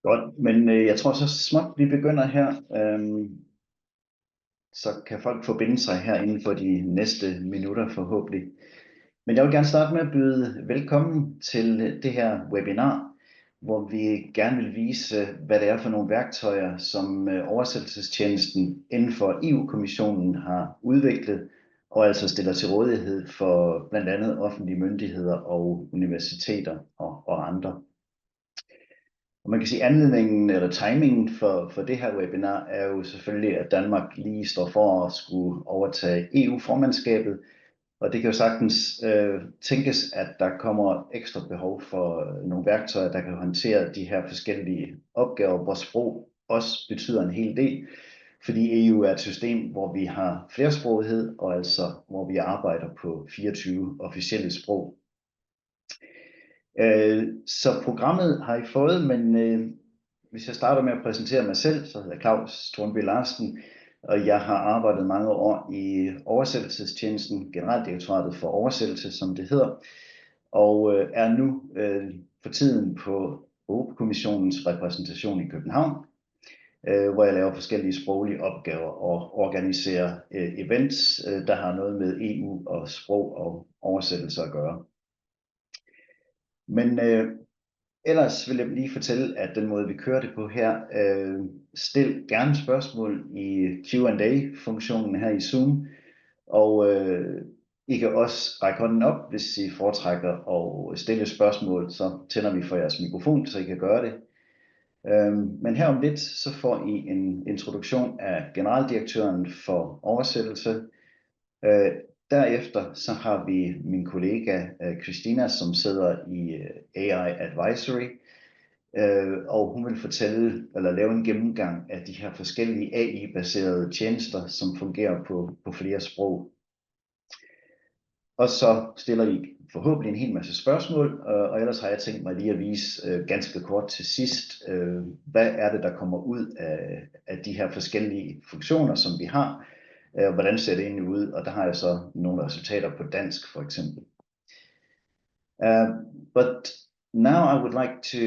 Godt, men jeg tror så småt vi begynder her, så kan folk forbinde sig her inden for de næste minutter forhåbentlig. Men jeg vil gerne starte med at byde velkommen til det her webinar, hvor vi gerne vil vise, hvad det er for nogle værktøjer, som oversættelsestjenesten inden for EU-kommissionen har udviklet, og altså stiller til rådighed for blandt andet offentlige myndigheder og universiteter og andre. Og man kan sige, anledningen eller timingen for det her webinar er jo selvfølgelig, at Danmark lige står for at skulle overtage EU-formandskabet. Og det kan jo sagtens tænkes, at der kommer ekstra behov for nogle værktøjer, der kan håndtere de her forskellige opgaver, hvor sprog også betyder en hel del. Fordi EU er et system, hvor vi har flersprogighed, og altså hvor vi arbejder på 24 officielle sprog. Så programmet har I fået, men hvis jeg starter med at præsentere mig selv, så hedder jeg Claus Thornby Larsen, og jeg har arbejdet mange år i oversættelsestjenesten, Generaldirektoratet for Oversættelse, som det hedder, og er nu for tiden på Europakommissionens repræsentation i København, hvor jeg laver forskellige sproglige opgaver og organiserer events, der har noget med EU og sprog og oversættelse at gøre. Men ellers vil jeg lige fortælle, at den måde vi kører det på her, stil gerne spørgsmål i Q&A-funktionen her i Zoom, og I kan også række hånden op, hvis I foretrækker at stille spørgsmål, så tænder vi for jeres mikrofon, så I kan gøre det. Men her om lidt, så får I en introduktion af generaldirektøren for oversættelse. Derefter så har vi min kollega Kristiina, som sidder i AI Advisory, og hun vil fortælle eller lave en gennemgang af de her forskellige AI-baserede tjenester, som fungerer på flere sprog. Og så stiller I forhåbentlig en hel masse spørgsmål, og ellers har jeg tænkt mig lige at vise ganske kort til sidst, hvad er det, der kommer ud af de her forskellige funktioner, som vi har. Hvordan ser det egentlig ud? Og der har jeg så nogle resultater på dansk for eksempel. But now I would like to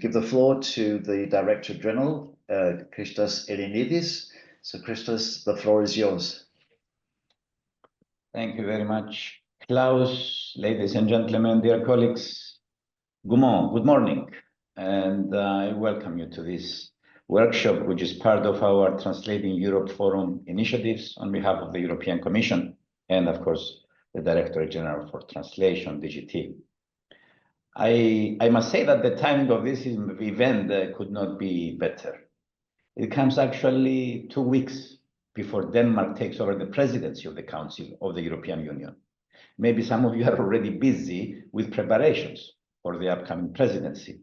give the floor to the Directorate-General, Christos Ellinides. So Christos, the floor is yours. Thank you very much, Klaus. Ladies and gentlemen, dear colleagues, good morning, and I welcome you to this workshop, which is part of our Translating Europe Forum initiatives on behalf of the European Commission and, of course, the Directorate-General for Translation, DGT. I must say that the timing of this event could not be better. It comes actually 2 weeks before Denmark takes over the presidency of the Council of the European Union. Maybe some of you are already busy with preparations for the upcoming presidency.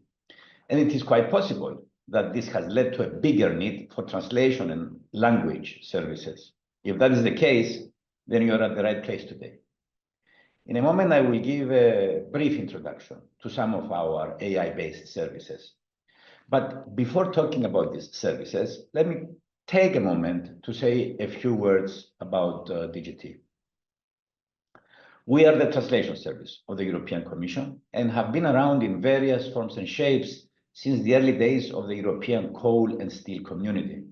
And it is quite possible that this has led to a bigger need for translation and language services. If that is the case, then you are at the right place today. In a moment, I will give a brief introduction to some of our AI-based services. But before talking about these services, let me take a moment to say a few words about DGT. We are the translation service of the European Commission and have been around in various forms and shapes since the early days of the European coal and steel community.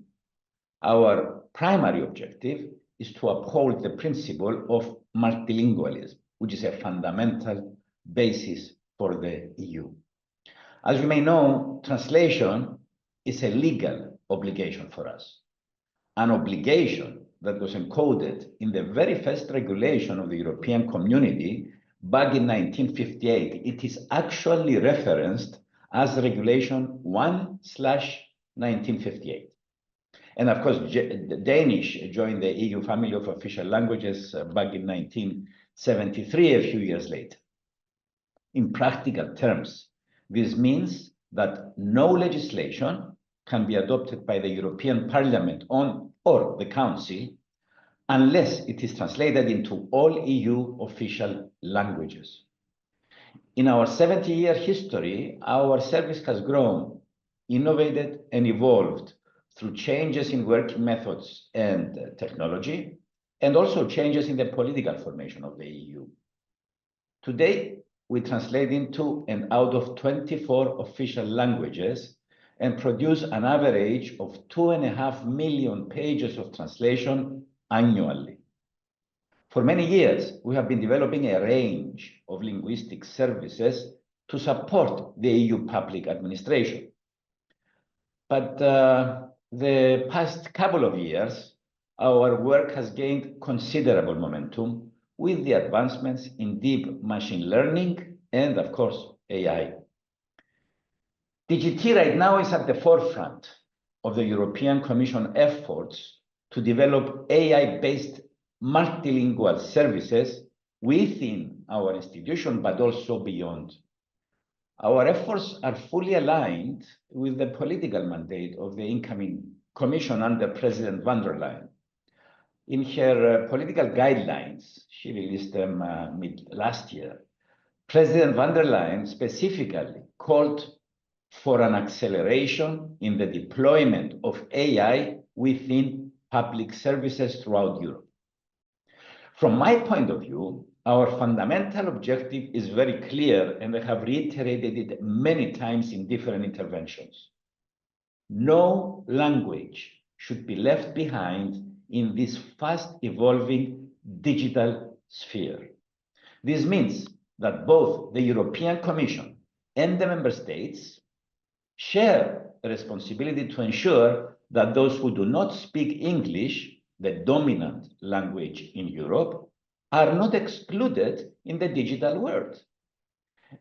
Our primary objective is to uphold the principle of multilingualism, which is a fundamental basis for the EU. As you may know, translation is a legal obligation for us, an obligation that was encoded in the very first regulation of the European Community back in 1958. It is actually referenced as Regulation 1/1958. And of course, Danish joined the EU family of official languages back in 1973, a few years later. In practical terms, this means that no legislation can be adopted by the European Parliament or the Council unless it is translated into all EU official languages. In our 70-year history, our service has grown, innovated, and evolved through changes in working methods and technology, and also changes in the political formation of the EU. Today, we translate into and out of 24 official languages and produce an average of 2.5 million pages of translation annually. For many years, we have been developing a range of linguistic services to support the EU public administration. But the past couple of years, our work has gained considerable momentum with the advancements in deep machine learning and, of course, AI. DGT right now is at the forefront of the European Commission efforts to develop AI-based multilingual services within our institution, but also beyond. Our efforts are fully aligned with the political mandate of the incoming Commission under President von der Leyen. In her political guidelines, she released them mid-last year, President von der Leyen specifically called for an acceleration in the deployment of AI within public services throughout Europe. From my point of view, our fundamental objective is very clear, and I have reiterated it many times in different interventions. No language should be left behind in this fast-evolving digital sphere. This means that both the European Commission and the Member States share the responsibility to ensure that those who do not speak English, the dominant language in Europe, are not excluded in the digital world.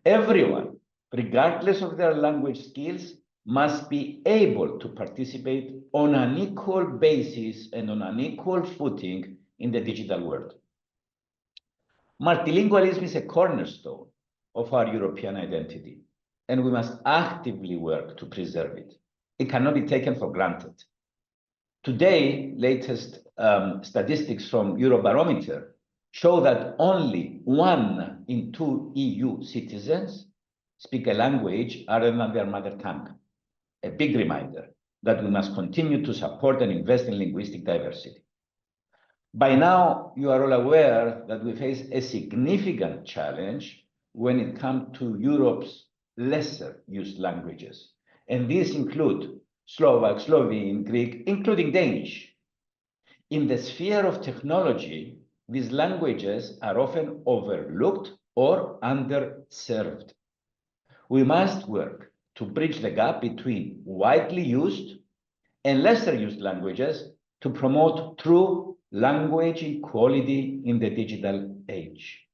Everyone, regardless of their language skills, must be able to participate on an equal basis and on an equal footing in the digital world. Multilingualism is a cornerstone of our European identity, and we must actively work to preserve it. It cannot be taken for granted. Today, latest statistics from Eurobarometer show that only 1 in 2 EU citizens speak a language other than their mother tongue. A big reminder that we must continue to support and invest in linguistic diversity. By now, you are all aware that we face a significant challenge when it comes to Europe's lesser used languages. And these include Slovak, Slovene, Greek, including Danish. In the sphere of technology, these languages are often overlooked or underserved. We must work to bridge the gap between widely used and lesser used languages to promote true language equality in the digital age.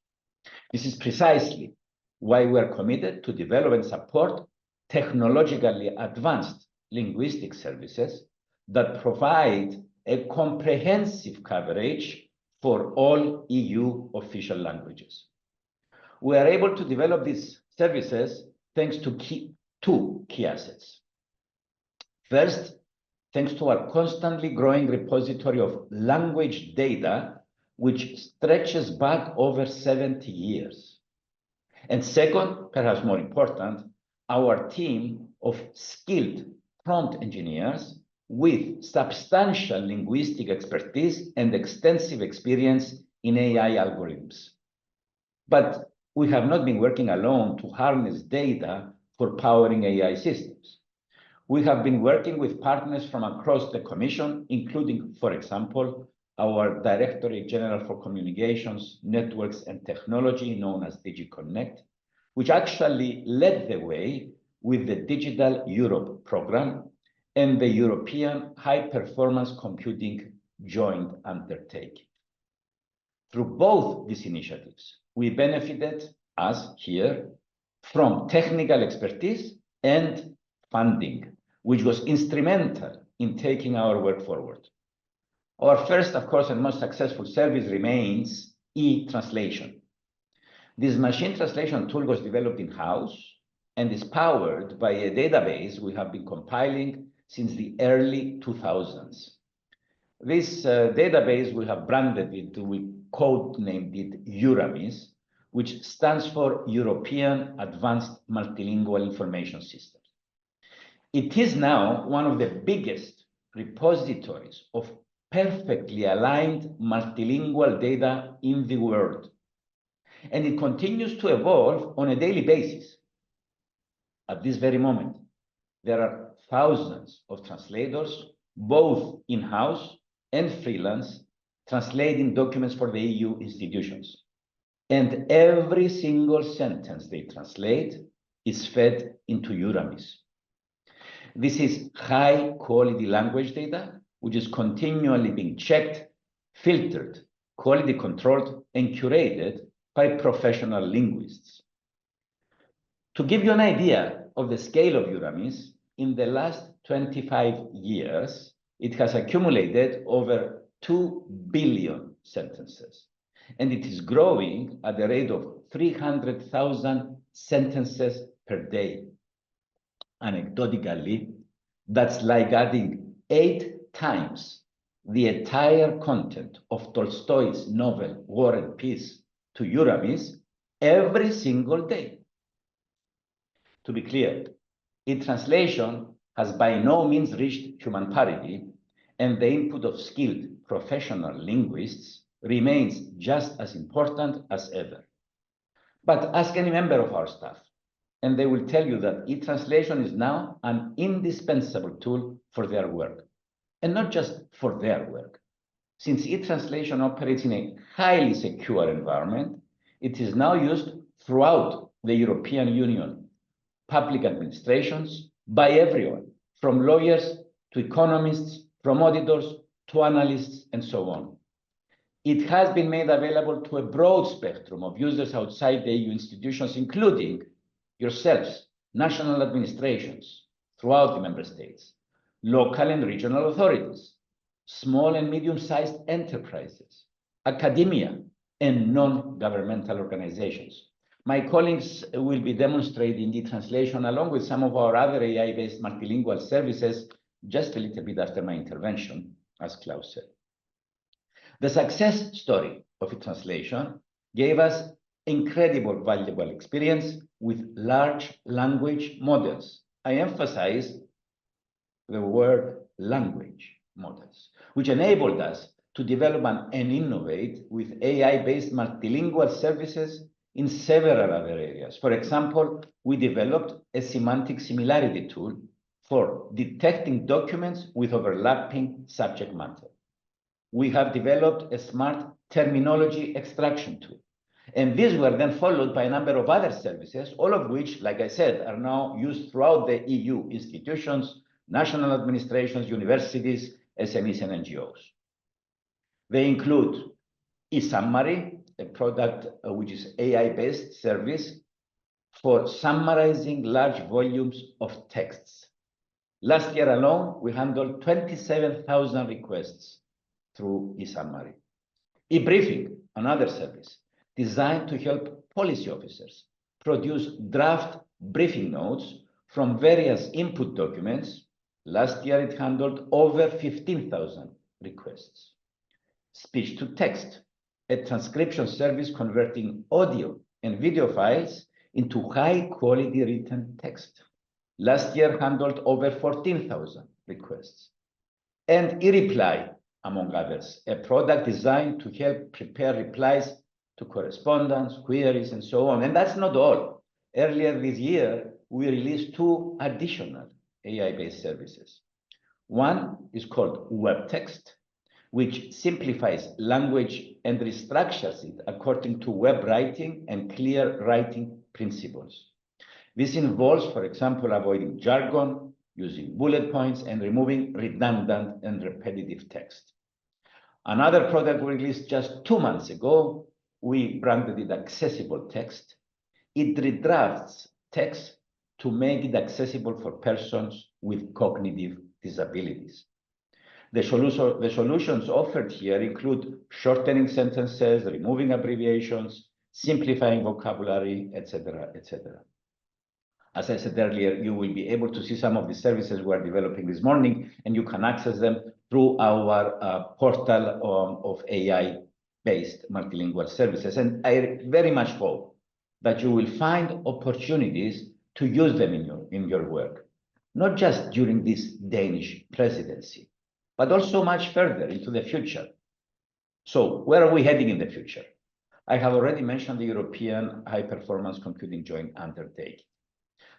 This is precisely why we are committed to develop and support technologically advanced linguistic services that provide a comprehensive coverage for all EU official languages. We are able to develop these services thanks to two key assets. First, thanks to our constantly growing repository of language data, which stretches back over 70 years. And second, perhaps more important, our team of skilled prompt engineers with substantial linguistic expertise and extensive experience in AI algorithms. But we have not been working alone to harness data for powering AI systems. We have been working with partners from across the Commission, including, for example, our Directorate-General for Communications, Networks and Technology, known as DG Connect, which actually led the way with the Digital Europe program and the European High Performance Computing Joint Undertaking. Through both these initiatives, we benefited, us here, from technical expertise and funding, which was instrumental in taking our work forward. Our first, of course, and most successful service remains eTranslation. This machine translation tool was developed in-house and is powered by a database we have been compiling since the early 2000s. This database we have branded it, we code-named it EURAMIS, which stands for European Advanced Multilingual Information System. It is now one of the biggest repositories of perfectly aligned multilingual data in the world. And it continues to evolve on a daily basis. At this very moment, there are thousands of translators, both in-house and freelance, translating documents for the EU institutions. And every single sentence they translate is fed into eReply. This is high-quality language data, which is continually being checked, filtered, quality controlled, and curated by professional linguists. To give you an idea of the scale of eReply, in the last 25 years, it has accumulated over 2 billion sentences, and it is growing at the rate of 300,000 sentences per day. Anecdotally, that's like adding 8 times the entire content of Tolstoy's novel War and Peace to eReply every single day. To be clear, eTranslation has by no means reached human parity, and the input of skilled professional linguists remains just as important as ever. But ask any member of our staff, and they will tell you that eTranslation is now an indispensable tool for their work, and not just for their work. Since eTranslation operates in a highly secure environment, it is now used throughout the European Union, public administrations, by everyone, from lawyers to economists, from auditors to analysts, and so on. It has been made available to a broad spectrum of users outside the EU institutions, including yourselves, national administrations throughout the member states, local and regional authorities, small and medium-sized enterprises, academia, and non-governmental organizations. My colleagues will be demonstrating the translation along with some of our other AI-based multilingual services just a little bit after my intervention, as Klaus said. The success story of eTranslation gave us incredible valuable experience with large language models. I emphasize the word language models, which enabled us to develop and innovate with AI-based multilingual services in several other areas. For example, we developed a semantic similarity tool for detecting documents with overlapping subject matter. We have developed a smart terminology extraction tool. And these were then followed by a number of other services, all of which, like I said, are now used throughout the EU institutions, national administrations, universities, SMEs, and NGOs. They include eSummary, a product which is AI-based service for summarizing large volumes of texts. Last year alone, we handled 27,000 requests through eSummary. eBriefing, another service designed to help policy officers produce draft briefing notes from various input documents. Last year, it handled over 15,000 requests. Speech to text, a transcription service converting audio and video files into high-quality written text. Last year handled over 14,000 requests. And eReply, among others, a product designed to help prepare replies to correspondence, queries, and so on. And that's not all. Earlier this year, we released 2 additional AI-based services. One is called WebText, which simplifies language and restructures it according to web writing and clear writing principles. This involves, for example, avoiding jargon, using bullet points, and removing redundant and repetitive text. Another product we released just 2 months ago, we branded it Accessible Text. It redrafts text to make it accessible for persons with cognitive disabilities. The solutions offered here include shortening sentences, removing abbreviations, simplifying vocabulary, etc., etc. As I said earlier, you will be able to see some of the services we are developing this morning, and you can access them through our portal of AI-based multilingual services. And I very much hope that you will find opportunities to use them in your work, not just during this Danish presidency, but also much further into the future. So where are we heading in the future? I have already mentioned the European High Performance Computing Joint Undertaking.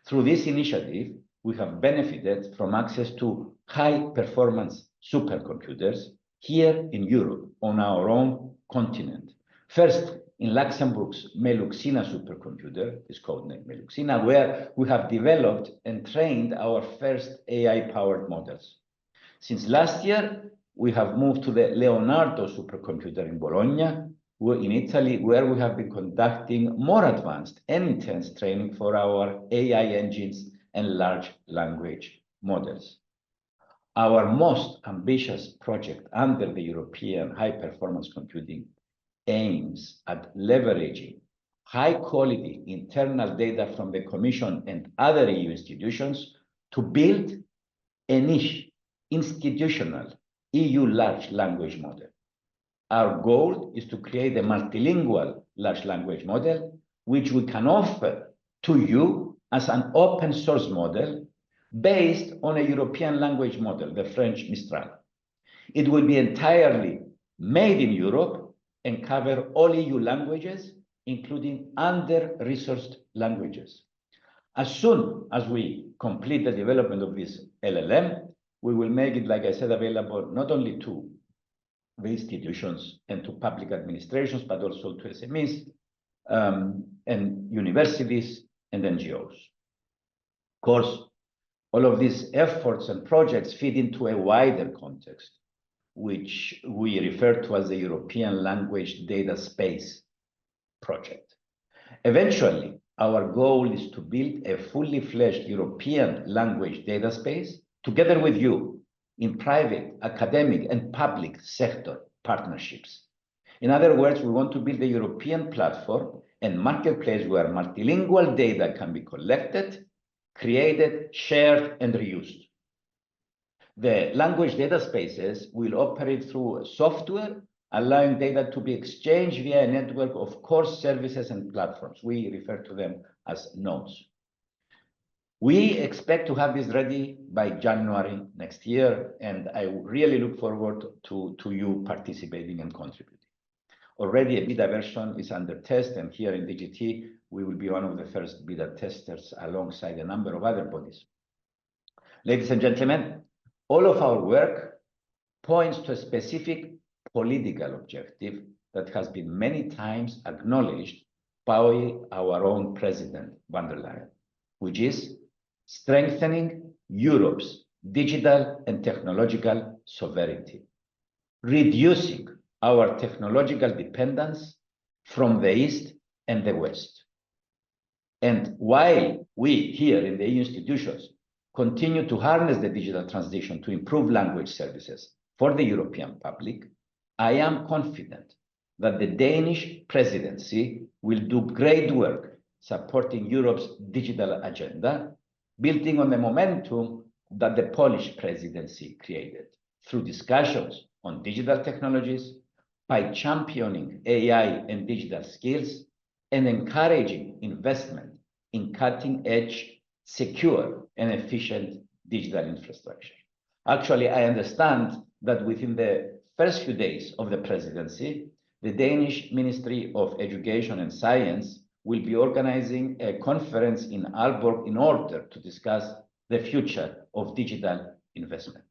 Through this initiative, we have benefited from access to high-performance supercomputers here in Europe, on our own continent. First, in Luxembourg's Meluxina supercomputer, is codenamed Meluxina, where we have developed and trained our first AI-powered models. Since last year, we have moved to the Leonardo supercomputer in Bologna, in Italy, where we have been conducting more advanced and intense training for our AI engines and large language models. Our most ambitious project under the European high-performance computing aims at leveraging high-quality internal data from the Commission and other EU institutions to build a niche institutional EU large language model. Our goal is to create a multilingual large language model, which we can offer to you as an open source model based on a European language model, the French Mistral. It will be entirely made in Europe and cover all EU languages, including under-resourced languages. As soon as we complete the development of this LLM, we will make it, like I said, available not only to the institutions and to public administrations, but also to SMEs and universities and NGOs. Of course, all of these efforts and projects fit into a wider context, which we refer to as the European Language Data Space project. Eventually, our goal is to build a fully fledged European language data space together with you in private, academic, and public sector partnerships. In other words, we want to build a European platform and marketplace where multilingual data can be collected, created, shared, and reused. The language data spaces will operate through software, allowing data to be exchanged via a network of core services and platforms. We refer to them as nodes. We expect to have this ready by January next year, and I really look forward to you participating and contributing. Already a beta version is under test, and here in DGT, we will be one of the first beta testers alongside a number of other bodies. Ladies and gentlemen, all of our work points to a specific political objective that has been many times acknowledged by our own President von der Leyen, which is strengthening Europe's digital and technological sovereignty, reducing our technological dependence from the East and the West. And while we here in the EU institutions continue to harness the digital transition to improve language services for the European public, I am confident that the Danish presidency will do great work supporting Europe's digital agenda, building on the momentum that the Polish presidency created through discussions on digital technologies, by championing AI and digital skills, and encouraging investment in cutting-edge, secure, and efficient digital infrastructure. Actually, I understand that within the first few days of the presidency, the Danish Ministry of Education and Science will be organizing a conference in Aalborg in order to discuss the future of digital investment.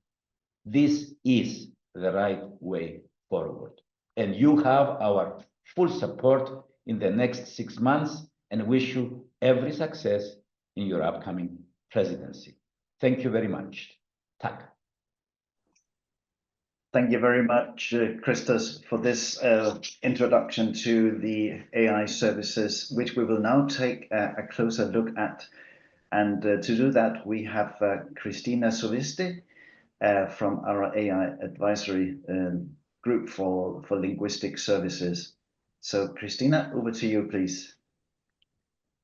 This is the right way forward. And you have our full support in the next 6 months, and wish you every success in your upcoming presidency. Thank you very much. Tack. Thank you very much, Christos, for this introduction to the AI services, which we will now take a closer look at. And to do that, we have Kristiina Suviste from our AI advisory group for linguistic services. So, Kristiina, over to you, please.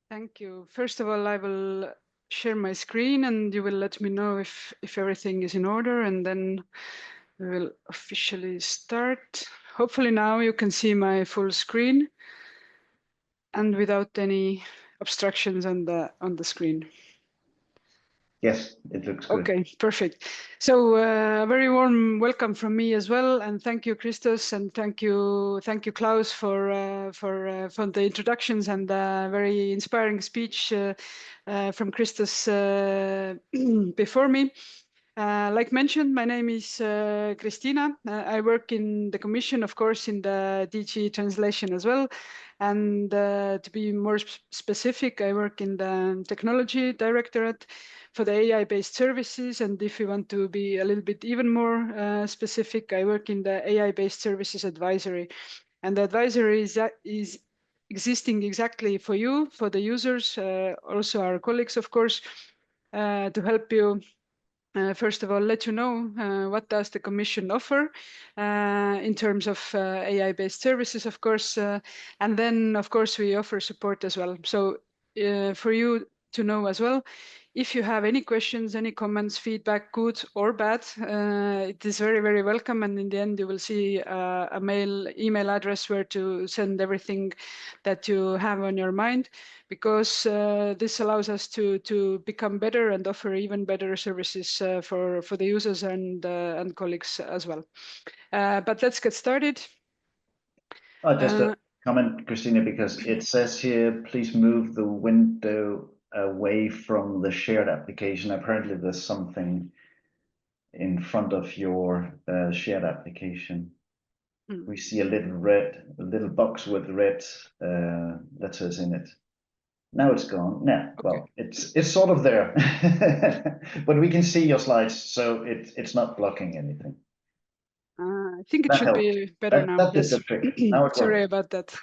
Thank you. First of all, I will share my screen and you will let me know if everything is in order, and then we will officially start. Hopefully now you can see my full screen and without any obstructions on the screen. Yes, it looks good. Okay, perfect. So a very warm welcome from me as well, and thank you, Christos, and thank you, Claus, for the introductions and very inspiring speech from Christos before me. Like mentioned, my name is Kristiina. I work in the Commission, of course, in the DG translation as well. And to be more specific, I work in the Technology Directorate for the AI-based services. And if you want to be a little bit even more specific, I work in the AI-based services advisory. And the advisory is existing exactly for you, for the users, also our colleagues, of course, to help you first of all, let you know what does the Commission offer in terms of AI-based services, of course, and then, of course, we offer support as well. So for you to know as well, if you have any questions, any comments, feedback, good or bad, it is very, very welcome. And in the end, you will see a email address where to send everything that you have on your mind, because this allows us to become better and offer even better services for the users and colleagues as well. But let's get started. Just a comment, Kristiina, because it says here, please move the window away from the shared application. Apparently there's something in front of your shared application. We see a little box with red letters in it. Now it's gone. No, okay. Well, it's sort of there, but we can see your slides, so it's not blocking anything. I think it should be better now. That did the trick. Now it Sorry about that.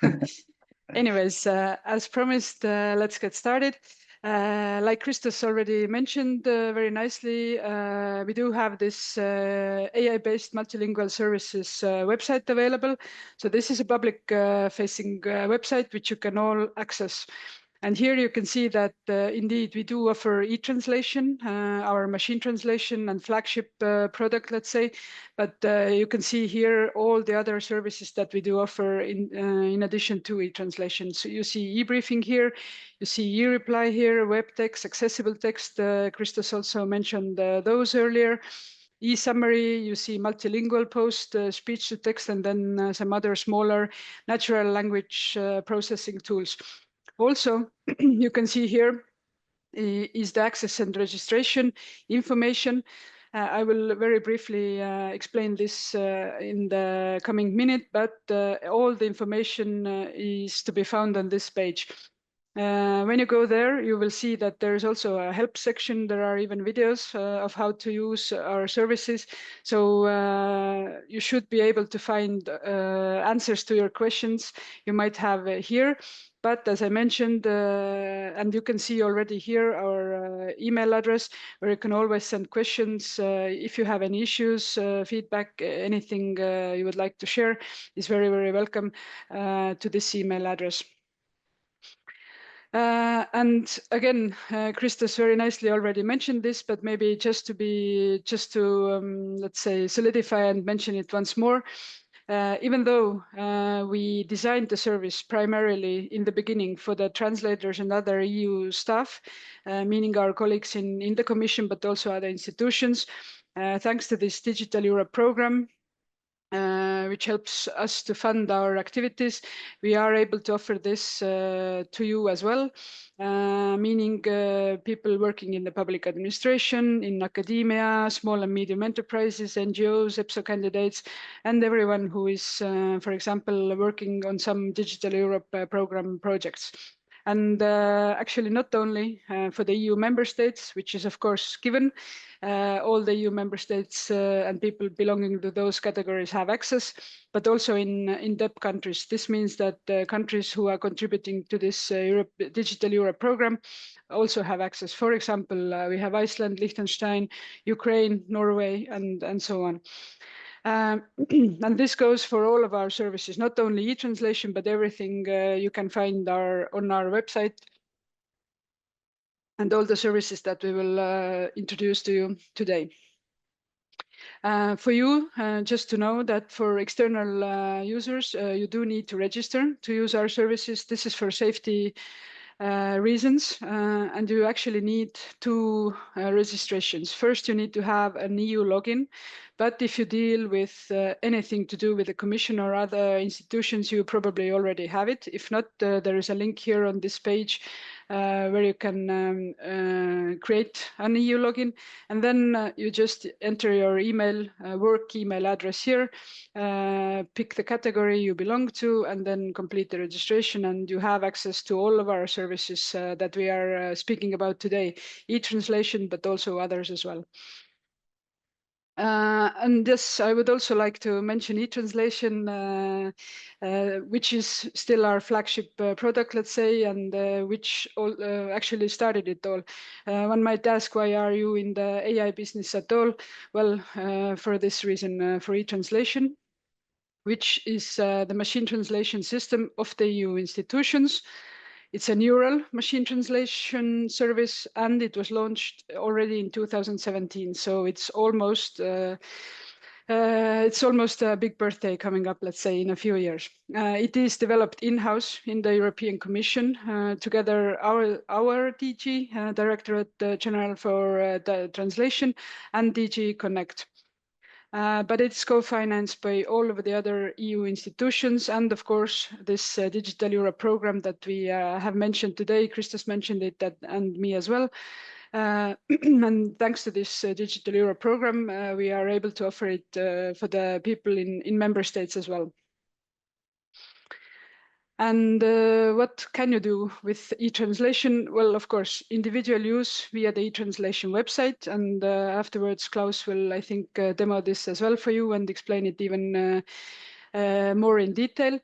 Anyways, as promised, let's get started. Like Christos already mentioned very nicely, we do have this AI-based multilingual services website available. So this is a public-facing website which you can all access. And here you can see that indeed we do offer eTranslation, our machine translation and flagship product, let's say. But you can see here all the other services that we do offer in addition to eTranslation. So you see eBriefing here, you see eReply here, WebText, Accessible Text. Christos also mentioned those earlier. eSummary, you see multilingual post, speech to text, and then some other smaller natural language processing tools. Also, you can see here is the access and registration information. I will very briefly explain this in the coming minute, but all the information is to be found on this page. When you go there, you will see that there is also a help section. There are even videos of how to use our services. So you should be able to find answers to your questions you might have here. But as I mentioned, and you can see already here our email address, where you can always send questions. If you have any issues, feedback, anything you would like to share is very, very welcome to this email address. And again, Christos very nicely already mentioned this, but maybe just to let's say solidify and mention it once more. Even though we designed the service primarily in the beginning for the translators and other EU staff, meaning our colleagues in the Commission, but also other institutions, thanks to this Digital Europe program, which helps us to fund our activities, we are able to offer this to you as well, meaning people working in the public administration, in academia, small and medium enterprises, NGOs, EPSO candidates, and everyone who is, for example, working on some Digital Europe program projects. And actually not only for the EU member states, which is of course given, all the EU member states and people belonging to those categories have access, but also in DEP countries. This means that countries who are contributing to this Digital Europe program also have access. For example, we have Iceland, Liechtenstein, Ukraine, Norway, and so on. And this goes for all of our services, not only eTranslation, but everything you can find on our website, and all the services that we will introduce to you today. For you, just to know that for external users, you do need to register to use our services. This is for safety reasons, and you actually need two registrations. First, you need to have an EU login, but if you deal with anything to do with the Commission or other institutions, you probably already have it. If not, there is a link here on this page where you can create an EU login, and then you just enter your email, work email address here, pick the category you belong to, and then complete the registration, and you have access to all of our services that we are speaking about today, eTranslation, but also others as well. And yes, I would also like to mention eTranslation, which is still our flagship product, let's say, and which actually started it all. One might ask, why are you in the AI business at all? Well, for this reason, for eTranslation, which is the machine translation system of the EU institutions. It's a neural machine translation service, and it was launched already in 2017. So it's almost a big birthday coming up, let's say, in a few years. It is developed in-house in the European Commission, together our DG, Directorate-General for the Translation, and DG Connect. But it's co-financed by all of the other EU institutions, and of course this Digital Europe program that we have mentioned today. Christos mentioned it, and me as well. And thanks to this Digital Europe program, we are able to offer it for the people in member states as well. And what can you do with eTranslation? Well, of course, individual use via the eTranslation website. And afterwards, Klaus will, I think, demo this as well for you and explain it even more in detail.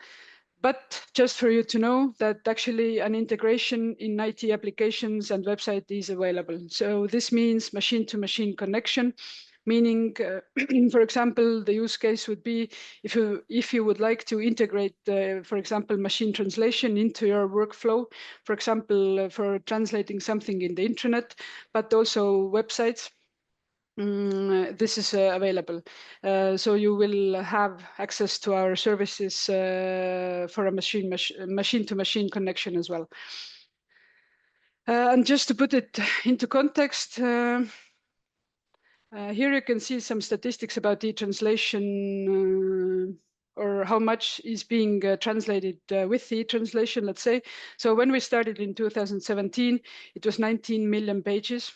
But just for you to know that actually an integration in IT applications and website is available. So this means machine-to-machine connection, meaning, for example, the use case would be if you would like to integrate, for example, machine translation into your workflow, for example, for translating something in the internet, but also websites. This is available. So you will have access to our services for a machine-to-machine connection as well. And just to put it into context, here you can see some statistics about eTranslation, or how much is being translated with eTranslation, let's say. So when we started in 2017, it was 19 million pages.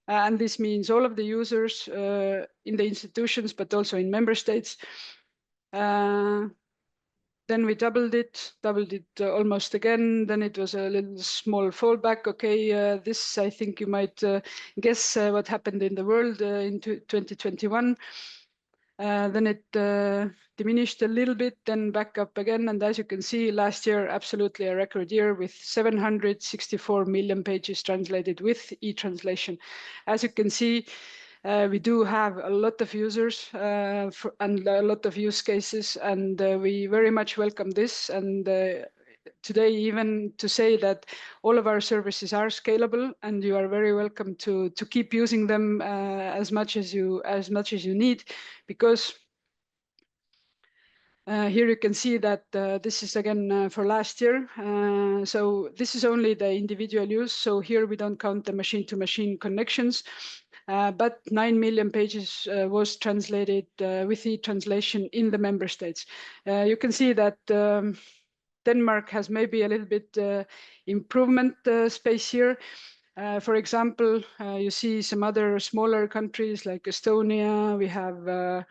And this means all of the users in the institutions, but also in member states. Then we doubled it almost again. Then it was a little small fallback. Okay, this, I think you might guess what happened in the world in 2021. Then it diminished a little bit, then back up again. And as you can see, last year, absolutely a record year with 764 million pages translated with eTranslation. As you can see, we do have a lot of users and a lot of use cases, and we very much welcome this. And today, even to say that all of our services are scalable, and you are very welcome to keep using them as much as you need, because here you can see that this is again for last year. So this is only the individual use. So here we don't count the machine-to-machine connections. But 9 million pages was translated with eTranslation in the member states. You can see that Denmark has maybe a little bit improvement space here. For example, you see some other smaller countries like Estonia. We have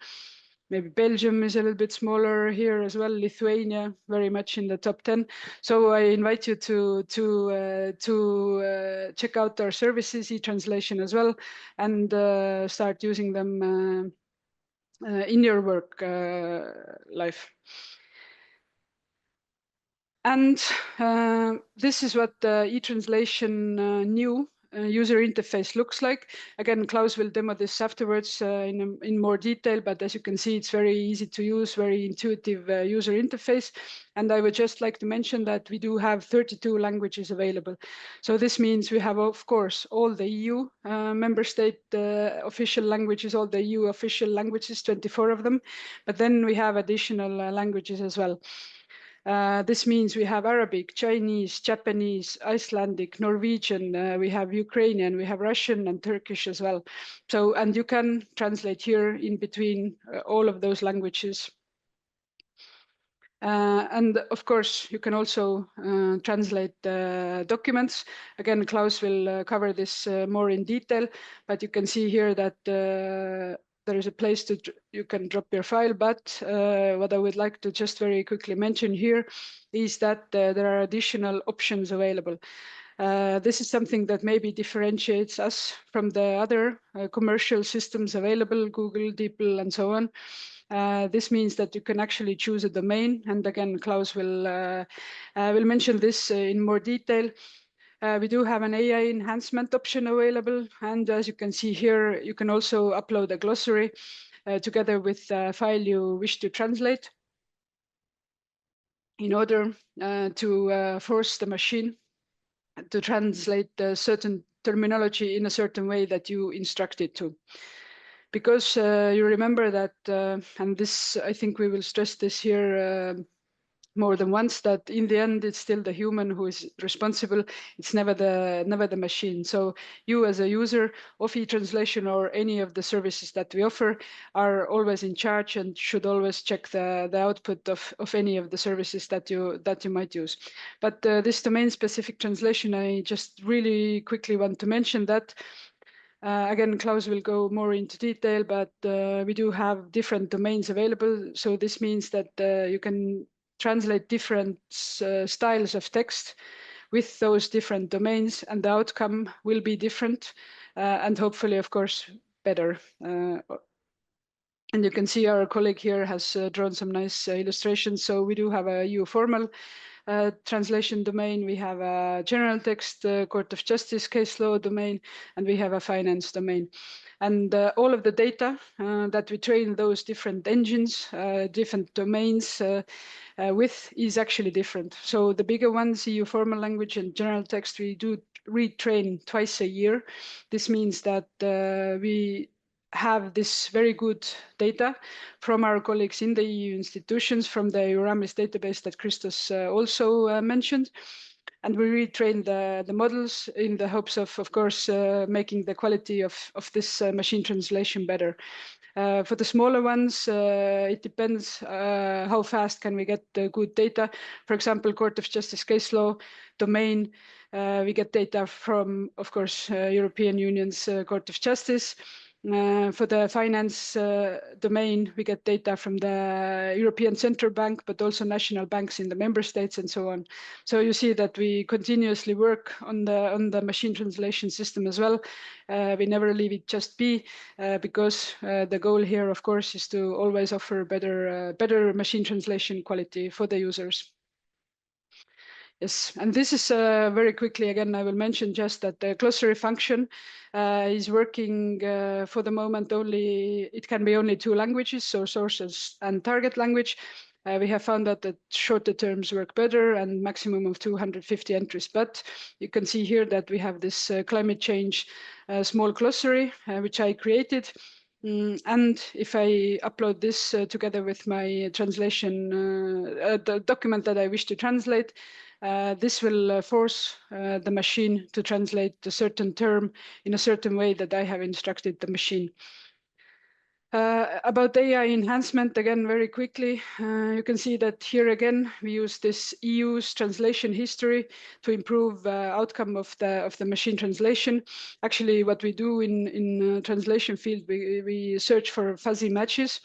maybe Belgium is a little bit smaller here as well. Lithuania, very much in the top 10. So I invite you to check out our services, eTranslation as well, and start using them in your work life. And this is what the eTranslation new user interface looks like. Again, Klaus will demo this afterwards in more detail, but as you can see, it's very easy to use, very intuitive user interface. And I would just like to mention that we do have 32 languages available. So this means we have, of course, all the EU member state official languages, all the EU official languages, 24 of them. But then we have additional languages as well. This means we have Arabic, Chinese, Japanese, Icelandic, Norwegian, we have Ukrainian, we have Russian and Turkish as well. So, and you can translate here in between all of those languages. And of course, you can also translate documents. Again, Klaus will cover this more in detail, but you can see here that there is a place you can drop your file. But what I would like to just very quickly mention here is that there are additional options available. This is something that maybe differentiates us from the other commercial systems available, Google, DeepL, and so on. This means that you can actually choose a domain, and again, Klaus will mention this in more detail. We do have an AI enhancement option available, and as you can see here, you can also upload a glossary together with the file you wish to translate in order to force the machine to translate certain terminology in a certain way that you instruct it to. Because you remember that, and this, I think we will stress this here more than once, that in the end, it's still the human who is responsible. It's never the machine. So you as a user of eTranslation or any of the services that we offer are always in charge and should always check the output of any of the services that you might use. But this domain-specific translation, I just really quickly want to mention that. Again, Klaus will go more into detail, but we do have different domains available. So this means that you can translate different styles of text with those different domains, and the outcome will be different and hopefully, of course, better. And you can see our colleague here has drawn some nice illustrations. So we do have a EU formal translation domain, we have a general text, Court of Justice case law domain, and we have a finance domain. And all of the data that we train those different engines, different domains with is actually different. So the bigger ones, EU formal language and general text, we do retrain twice a year. This means that we have this very good data from our colleagues in the EU institutions, from the eReply database that Christos also mentioned. And we retrain the models in the hopes of course, making the quality of this machine translation better. For the smaller ones, it depends how fast can we get the good data. For example, Court of Justice case law domain, we get data from, of course, European Union's Court of Justice. For the finance domain, we get data from the European Central Bank, but also national banks in the member states and so on. So you see that we continuously work on the machine translation system as well. We never leave it just be, because the goal here, of course, is to always offer better machine translation quality for the users. Yes, and this is very quickly, again, I will mention just that the glossary function is working for the moment only, it can be only 2 languages, so source and target language. We have found out that shorter terms work better and maximum of 250 entries. But you can see here that we have this climate change small glossary, which I created. And if I upload this together with my translation, the document that I wish to translate, this will force the machine to translate a certain term in a certain way that I have instructed the machine. About AI enhancement, again, very quickly, you can see that here again, we use this EU's translation history to improve outcome of the machine translation. Actually, what we do in translation field, we search for fuzzy matches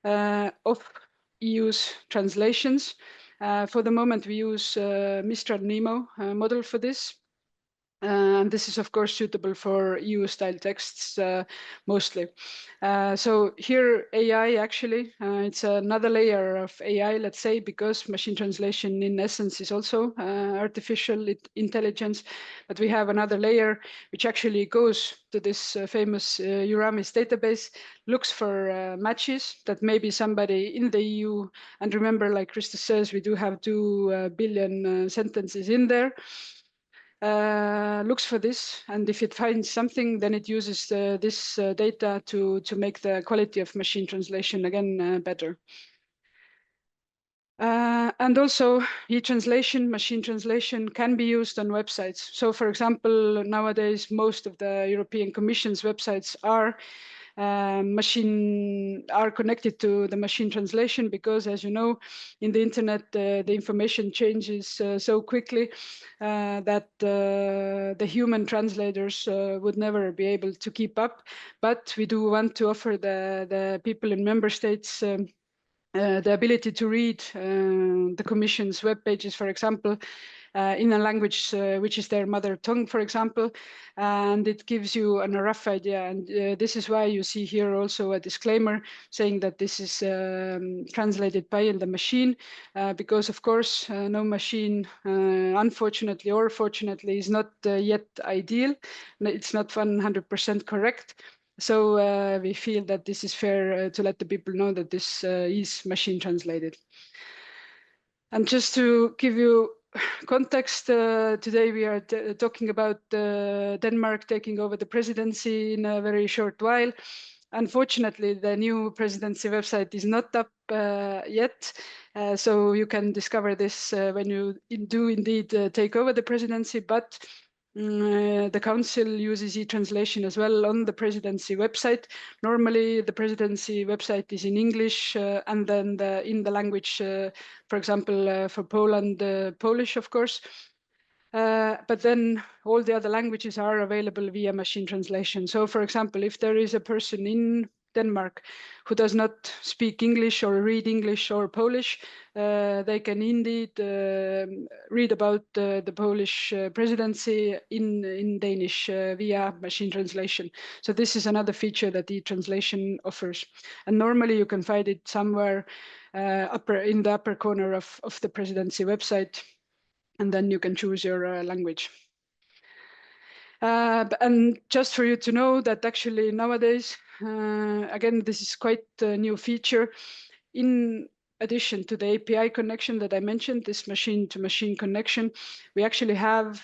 of EU's translations. For the moment, we use Mistral Nemo model for this. And this is, of course, suitable for EU-style texts mostly. So here, AI actually, it's another layer of AI, let's say, because machine translation in essence is also artificial intelligence. But we have another layer which actually goes to this famous Euramis database, looks for matches that maybe somebody in the EU, and remember, like Christos says, we do have 2 billion sentences in there. Looks for this, and if it finds something, then it uses this data to make the quality of machine translation again better. And also eTranslation, machine translation can be used on websites. So for example, nowadays, most of the European Commission's websites are connected to the machine translation because, as you know, in the internet, the information changes so quickly that the human translators would never be able to keep up. But we do want to offer the people in member states the ability to read the Commission's web pages, for example, in a language which is their mother tongue, for example, and it gives you a rough idea. And this is why you see here also a disclaimer saying that this is translated by the machine, because of course no machine, unfortunately or fortunately, is not yet ideal. It's not 100% correct. So we feel that this is fair to let the people know that this is machine translated. And just to give you context, today we are talking about Denmark taking over the presidency in a very short while. Unfortunately, the new presidency website is not up yet, so you can discover this when you do indeed take over the presidency, but the council uses eTranslation as well on the presidency website. Normally, the presidency website is in English and then in the language, for example, for Poland, Polish, of course. But then all the other languages are available via machine translation. So, for example, if there is a person in Denmark who does not speak English or read English or Polish, they can indeed read about the Polish presidency in Danish via machine translation. So this is another feature that eTranslation offers. And normally you can find it somewhere in the upper corner of the presidency website, and then you can choose your language. And just for you to know that actually nowadays, again, this is quite a new feature. In addition to the API connection that I mentioned, this machine-to-machine connection, we actually have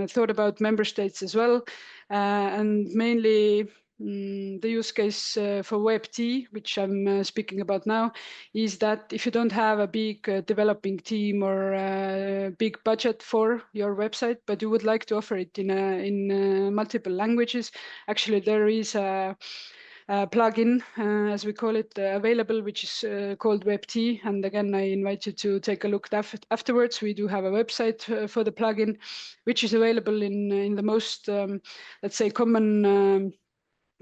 thought about member states as well, and mainly the use case for WebT, which I'm speaking about now, is that if you don't have a big developing team or a big budget for your website, but you would like to offer it in multiple languages, actually there is a plugin, as we call it, available, which is called WebT. And again, I invite you to take a look afterwards. We do have a website for the plugin, which is available in the most, let's say, common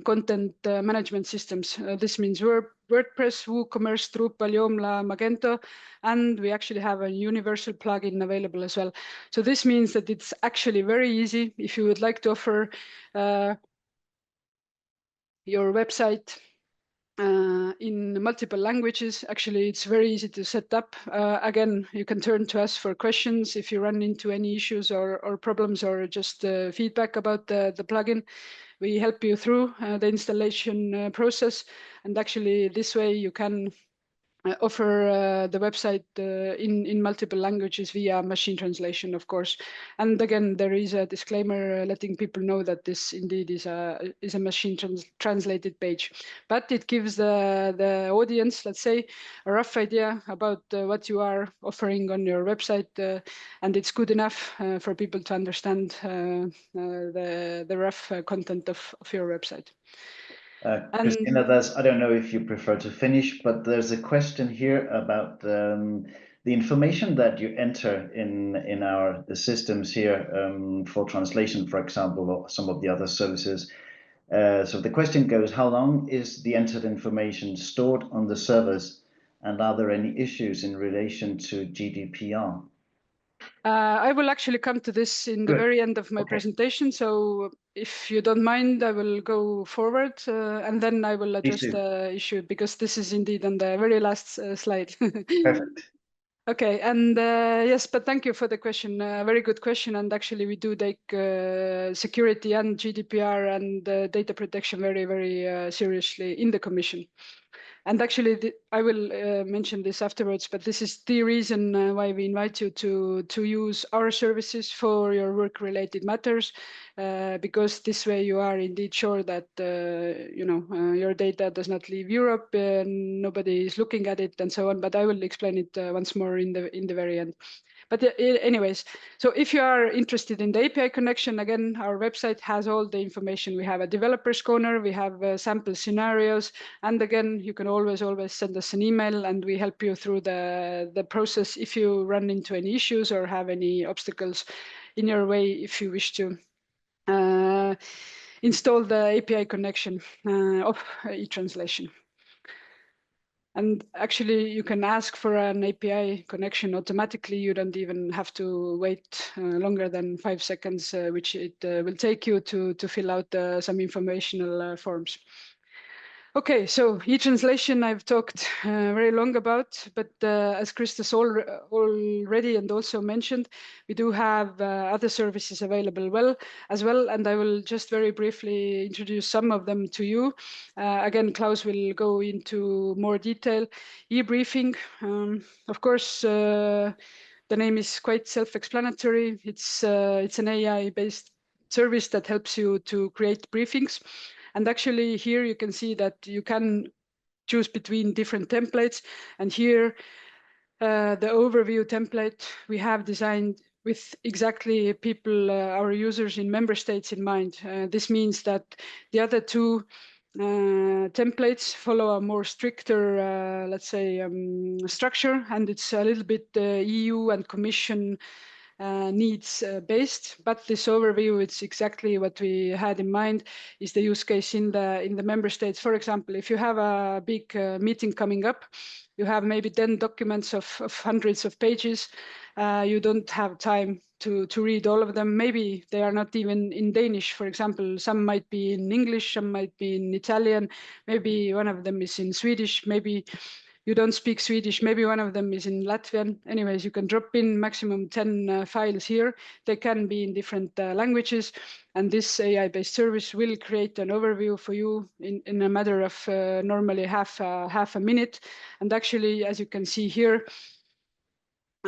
content management systems. This means WordPress, WooCommerce, Drupal, Joomla, Magento, and we actually have a universal plugin available as well. So this means that it's actually very easy if you would like to offer your website in multiple languages. Actually, it's very easy to set up. Again, you can turn to us for questions if you run into any issues or problems or just feedback about the plugin. We help you through the installation process, and actually this way you can offer the website in multiple languages via machine translation, of course. And again, there is a disclaimer letting people know that this indeed is a machine translated page, but it gives the audience, let's say, a rough idea about what you are offering on your website, and it's good enough for people to understand the rough content of your website. Kristiina, I don't know if you prefer to finish, but there's a question here about the information that you enter in the systems here for translation, for example, or some of the other services. So the question goes, how long is the entered information stored on the servers, and are there any issues in relation to GDPR? I will actually come to this in the very end of my presentation. So if you don't mind, I will go forward and then I will address the issue, because this is indeed on the very last slide. Perfect. Okay, and yes, but thank you for the question. Very good question. And actually, we do take security and GDPR and data protection very, very seriously in the Commission. And actually, I will mention this afterwards, but this is the reason why we invite you to use our services for your work-related matters, because this way you are indeed sure that your data does not leave Europe, nobody is looking at it, and so on. But I will explain it once more in the very end. But anyways, so if you are interested in the API connection, again, our website has all the information. We have a developer's corner, we have sample scenarios, and again, you can always send us an email and we help you through the process if you run into any issues or have any obstacles in your way if you wish to install the API connection of eTranslation. And actually, you can ask for an API connection automatically. You don't even have to wait longer than 5 seconds, which it will take you to fill out some informational forms. Okay, so eTranslation I've talked very long about, but as Christos already and also mentioned, we do have other services available as well, and I will just very briefly introduce some of them to you. Again, Claus will go into more detail. eBriefing, of course, the name is quite self-explanatory. It's an AI-based service that helps you to create briefings. And actually here you can see that you can choose between different templates. And here the overview template we have designed with exactly people, our users in member states in mind. This means that the other two templates follow a more stricter, let's say, structure, and it's a little bit EU and Commission needs based, but this overview, it's exactly what we had in mind, is the use case in the member states. For example, if you have a big meeting coming up, you have maybe 10 documents of hundreds of pages, you don't have time to read all of them. Maybe they are not even in Danish, for example. Some might be in English, some might be in Italian, maybe one of them is in Swedish, maybe you don't speak Swedish, maybe one of them is in Latvian. Anyways, you can drop in maximum 10 files here. They can be in different languages, and this AI-based service will create an overview for you in a matter of normally half a minute. And actually, as you can see here,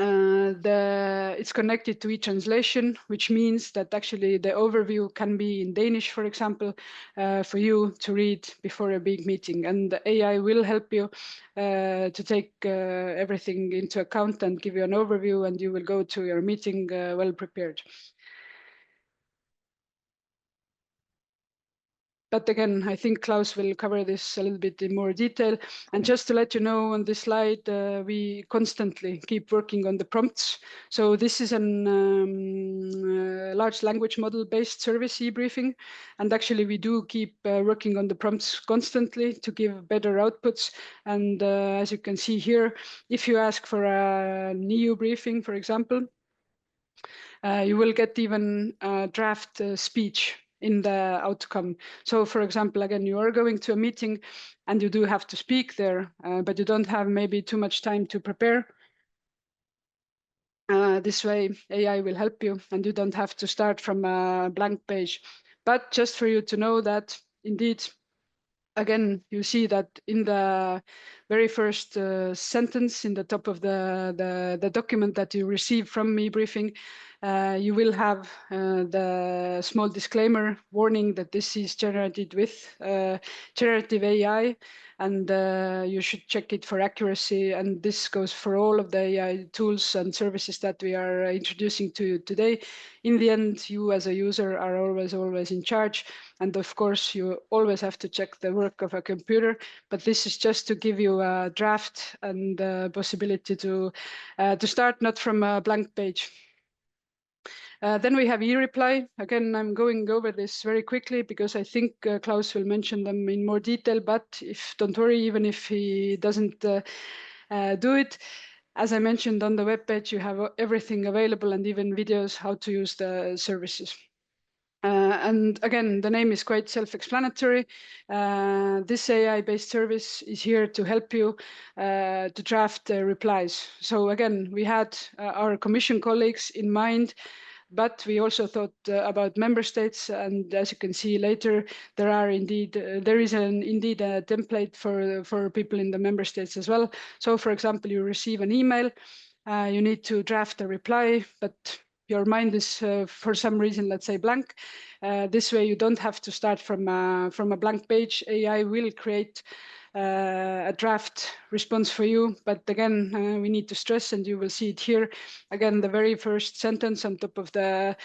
it's connected to eTranslation, which means that actually the overview can be in Danish, for example, for you to read before a big meeting. And the AI will help you to take everything into account and give you an overview, and you will go to your meeting well prepared. But again, I think Claus will cover this a little bit in more detail. And just to let you know, on this slide, we constantly keep working on the prompts. So this is a large language model-based service, eBriefing. And actually, we do keep working on the prompts constantly to give better outputs. And as you can see here, if you ask for a new briefing, for example, you will get even a draft speech in the outcome. So for example, again, you are going to a meeting and you do have to speak there, but you don't have maybe too much time to prepare. This way, AI will help you and you don't have to start from a blank page. But just for you to know that indeed, again, you see that in the very first sentence in the top of the document that you receive from eBriefing, you will have the small disclaimer warning that this is generated with generative AI, and you should check it for accuracy. And this goes for all of the AI tools and services that we are introducing to you today. In the end, you as a user are always in charge. And of course, you always have to check the work of a computer. But this is just to give you a draft and the possibility to start not from a blank page. Then we have eReply. Again, I'm going over this very quickly because I think Claus will mention them in more detail, but don't worry, even if he doesn't do it, as I mentioned on the webpage, you have everything available and even videos how to use the services. And again, the name is quite self-explanatory. This AI-based service is here to help you to draft replies. So again, we had our commission colleagues in mind but we also thought about member states, and as you can see later, there is indeed a template for people in the member states as well. So, for example, you receive an email, you need to draft a reply, but your mind is for some reason, let's say, blank. This way, you don't have to start from a blank page. AI will create a draft response for you. But again, we need to stress, and you will see it here, again, the very first sentence on top of the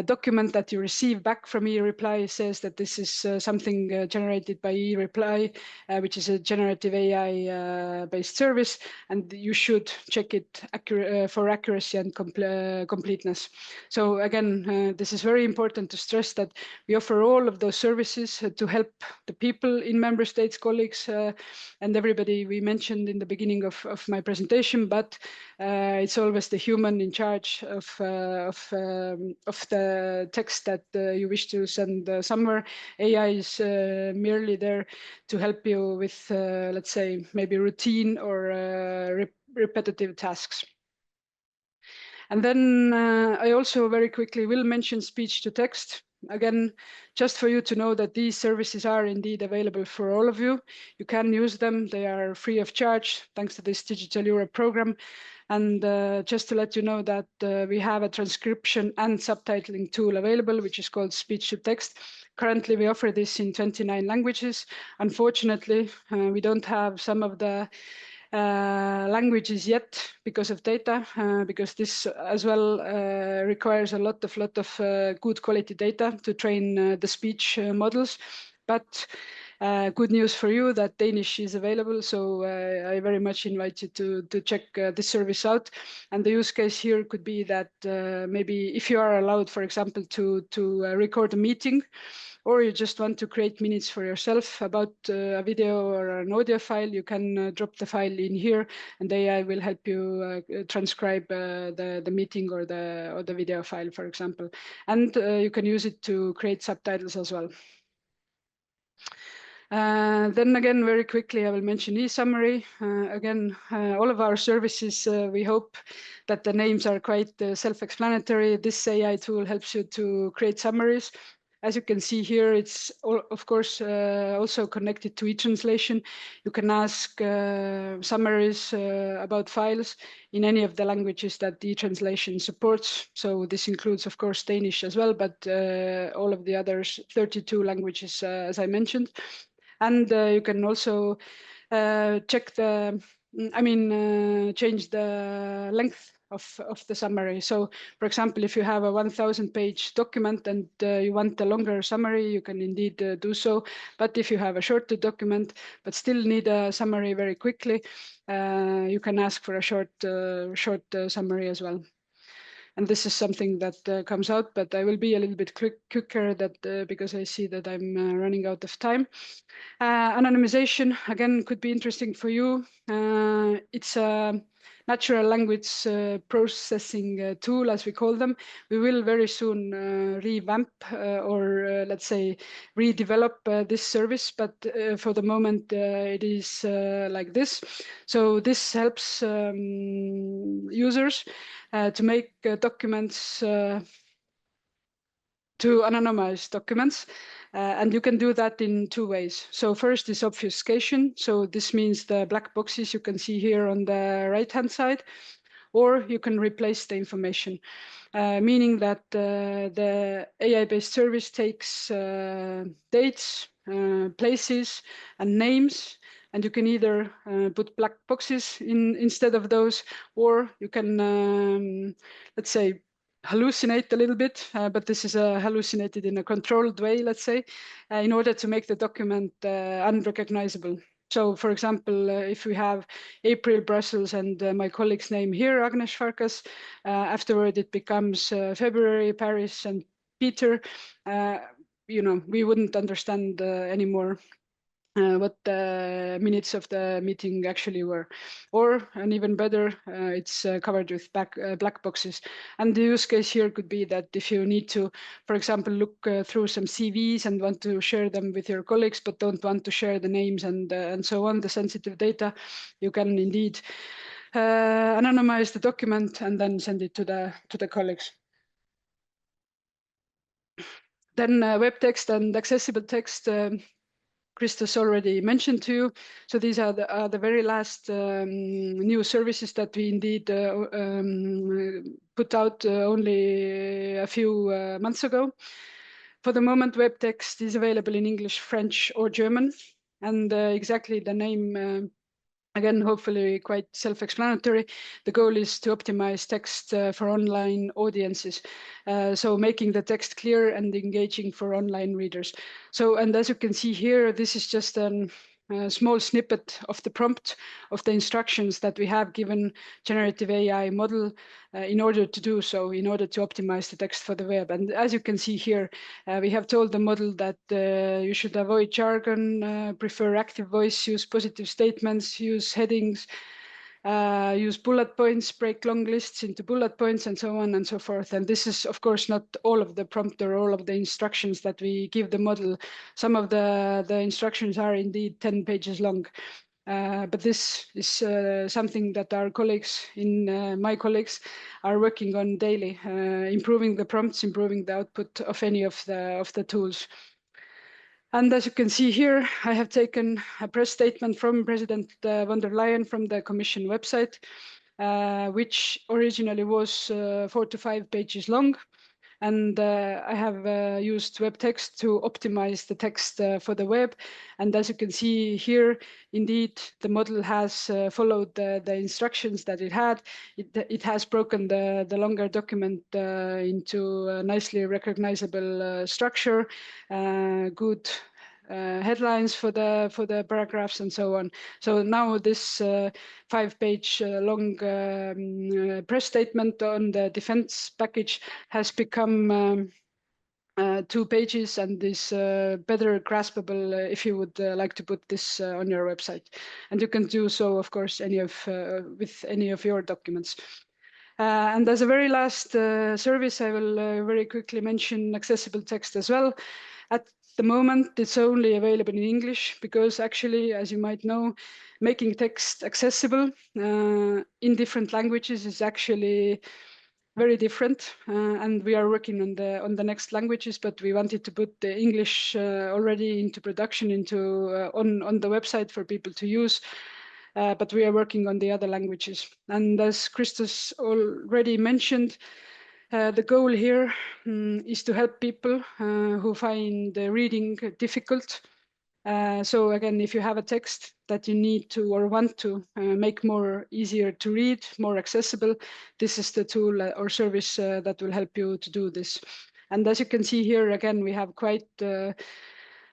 document that you receive back from eReply says that this is something generated by eReply, which is a generative AI based service, and you should check it for accuracy and completeness. So again, this is very important to stress that we offer all of those services to help the people in member states, colleagues, and everybody we mentioned in the beginning of my presentation, but it's always the human in charge of the text that you wish to send somewhere. AI is merely there to help you with, let's say, maybe routine or repetitive tasks. And then I also very quickly will mention speech to text. Again, just for you to know that these services are indeed available for all of you. You can use them. They are free of charge thanks to this Digital Europe program. And just to let you know that we have a transcription and subtitling tool available, which is called speech to text. Currently, we offer this in 29 languages. Unfortunately, we don't have some of the languages yet because of data, because this as well requires a lot of good quality data to train the speech models. But good news for you that Danish is available, so I very much invite you to check this service out. And the use case here could be that maybe if you are allowed, for example, to record a meeting, or you just want to create minutes for yourself about a video or an audio file, you can drop the file in here, and AI will help you transcribe the meeting or the video file, for example. And you can use it to create subtitles as well. Then again, very quickly, I will mention eSummary. Again, all of our services, we hope that the names are quite self-explanatory. This AI tool helps you to create summaries. As you can see here, it's of course also connected to eTranslation. You can ask summaries about files in any of the languages that the eTranslation supports. So this includes, of course, Danish as well, but all of the others, 32 languages, as I mentioned. And you can also check change the length of the summary. So, for example, if you have a 1,000-page document and you want a longer summary, you can indeed do so. But if you have a shorter document but still need a summary very quickly, you can ask for a short summary as well. And this is something that comes out, but I will be a little bit quicker because I see that I'm running out of time. Anonymization, again, could be interesting for you. It's a natural language processing tool, as we call them. We will very soon revamp or let's say redevelop this service, but for the moment it is like this. So this helps users to make documents to anonymize documents. And you can do that in two ways. So first is obfuscation. So this means the black boxes you can see here on the right-hand side, or you can replace the information, meaning that the AI-based service takes dates, places, and names, and you can either put black boxes instead of those, or you can, let's say, hallucinate a little bit, but this is hallucinated in a controlled way, let's say, in order to make the document unrecognizable. So, for example, if we have April, Brussels, and my colleague's name here, Agnes Farkas, afterward it becomes February, Paris, and Peter, we wouldn't understand anymore what the minutes of the meeting actually were. Or, and even better, it's covered with black boxes. And the use case here could be that if you need to, for example, look through some CVs and want to share them with your colleagues, but don't want to share the names and so on, the sensitive data, you can indeed anonymize the document and then send it to the colleagues. Then WebText and Accessible Text, Christos already mentioned to you. So these are the very last new services that we indeed put out only a few months ago. For the moment, WebText is available in English, French, or German. And exactly the name, again, hopefully quite self-explanatory. The goal is to optimize text for online audiences. So making the text clear and engaging for online readers. So, and as you can see here, this is just a small snippet of the prompt of the instructions that we have given generative AI model in order to do so, in order to optimize the text for the web. And as you can see here, we have told the model that you should avoid jargon, prefer active voice, use positive statements, use headings, use bullet points, break long lists into bullet points, and so on and so forth. And this is, of course, not all of the prompt or all of the instructions that we give the model. Some of the instructions are indeed 10 pages long. But this is something that our colleagues, my colleagues, are working on daily, improving the prompts, improving the output of any of the tools. And as you can see here, I have taken a press statement from President von der Leyen from the Commission website, which originally was 4 to 5 pages long. And I have used WebText to optimize the text for the web. And as you can see here, indeed, the model has followed the instructions that it had. It has broken the longer document into a nicely recognizable structure, good headlines for the paragraphs and so on. So now this 5-page long press statement on the defense package has become 2 pages and is better graspable if you would like to put this on your website. And you can do so, of course, with any of your documents. And as a very last service, I will very quickly mention accessible text as well. At the moment, it's only available in English because actually, as you might know, making text accessible in different languages is actually very different, and we are working on the next languages. But we wanted to put the English already into production, on the website for people to use. But we are working on the other languages. And as Christos already mentioned, the goal here is to help people who find reading difficult. So again, if you have a text that you need to or want to make more easier to read, more accessible, this is the tool or service that will help you to do this. And as you can see here, again, we have quite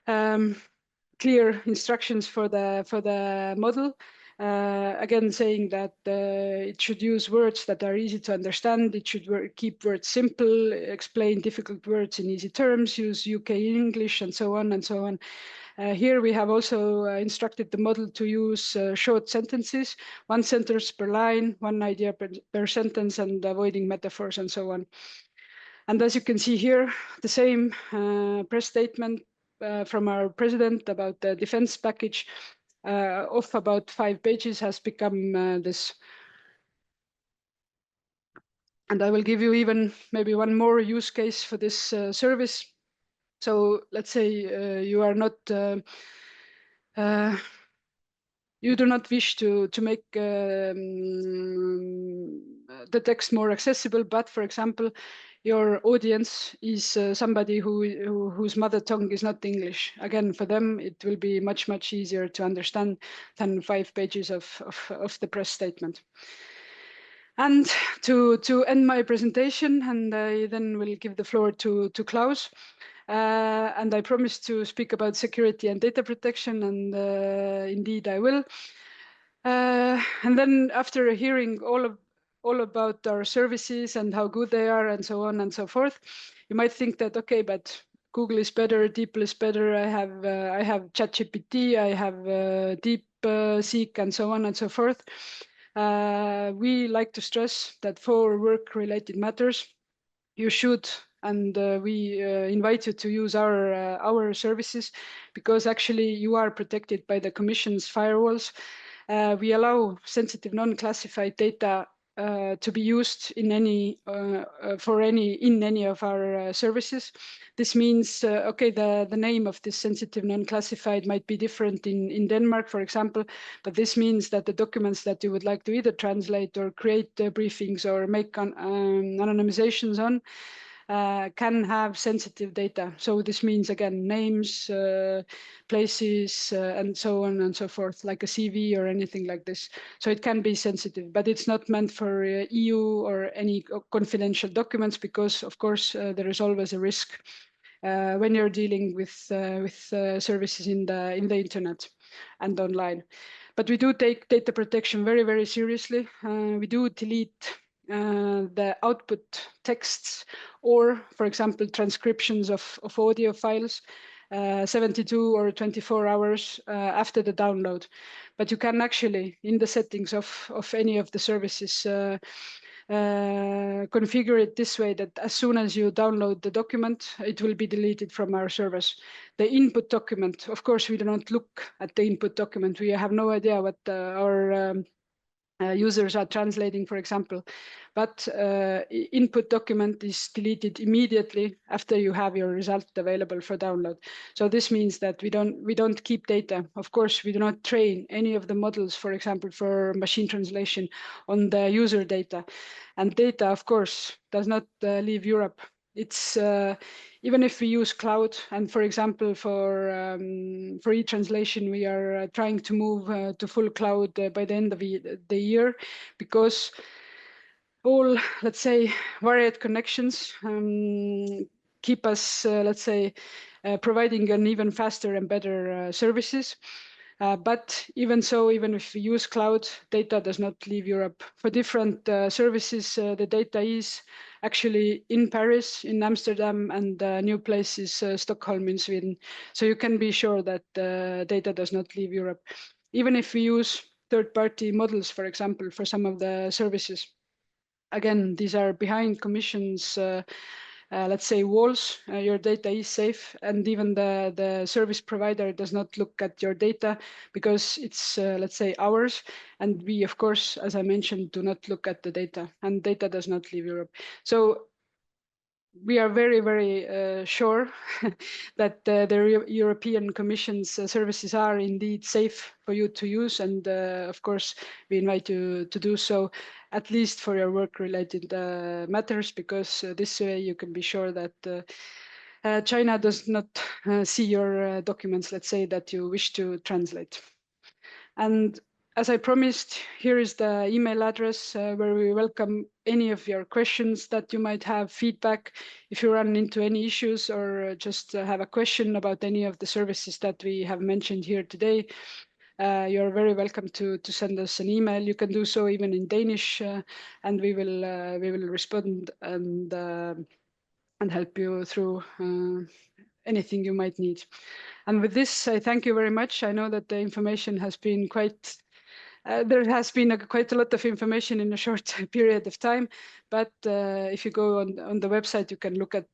clear instructions for the model. Again, saying that it should use words that are easy to understand. It should keep words simple, explain difficult words in easy terms, use UK English, and so on and so on. Here we have also instructed the model to use short sentences, 1 sentence per line, 1 idea per sentence, and avoiding metaphors and so on. And as you can see here, the same press statement from our president about the defense package of about 5 pages has become this. And I will give you even maybe one more use case for this service. So let's say you are not, you do not wish to make the text more accessible, but for example, your audience is somebody whose mother tongue is not English. Again, for them, it will be much, much easier to understand than 5 pages of the press statement. And to end my presentation, and I then will give the floor to Claus. And I promised to speak about security and data protection, and indeed I will. And then after hearing all about our services and how good they are and so on and so forth, you might think that, okay, but Google is better, DeepL is better, I have ChatGPT, I have DeepSeek, and so on and so forth. We like to stress that for work-related matters, you should, and we invite you to use our services, because actually you are protected by the Commission's firewalls. We allow sensitive non-classified data to be used in any in any of our services. This means okay, the name of this sensitive non-classified might be different in Denmark, for example, but this means that the documents that you would like to either translate or create briefings or make anonymizations on can have sensitive data. So this means, again, names, places, and so on and so forth, like a CV or anything like this. So it can be sensitive, but it's not meant for EU or any confidential documents because, of course, there is always a risk when you're dealing with services in the internet and online. But we do take data protection very, very seriously. We do delete the output texts or, for example, transcriptions of audio files 72 or 24 hours after the download. But you can actually, in the settings of any of the services, configure it this way that as soon as you download the document, it will be deleted from our servers. The input document, of course, we do not look at the input document. We have no idea what our users are translating, for example, but input document is deleted immediately after you have your result available for download. So this means that we don't keep data. Of course, we do not train any of the models, for example, for machine translation on the user data. And data, of course, does not leave Europe. It's even if we use cloud, and for example, for eTranslation, we are trying to move to full cloud by the end of the year, because all, let's say, varied connections keep us, let's say, providing an even faster and better services. But even so, even if we use cloud, data does not leave Europe. For different services, the data is actually in Paris, in Amsterdam, and new place is Stockholm in Sweden. So you can be sure that data does not leave Europe. Even if we use third-party models, for example, for some of the services. Again, these are behind commissions, let's say, walls. Your data is safe, and even the service provider does not look at your data because it's, let's say, ours. And we, of course, as I mentioned, do not look at the data, and data does not leave Europe. So we are very, very sure that the European Commission's services are indeed safe for you to use. And of course, we invite you to do so, at least for your work-related matters, because this way you can be sure that China does not see your documents, let's say, that you wish to translate. And as I promised, here is the email address where we welcome any of your questions that you might have, feedback, if you run into any issues or just have a question about any of the services that we have mentioned here today. You're very welcome to send us an email. You can do so even in Danish, and we will respond and help you through anything you might need. And with this, I thank you very much. I know that the information has been quite there has been quite a lot of information in a short period of time, but if you go on the website, you can look at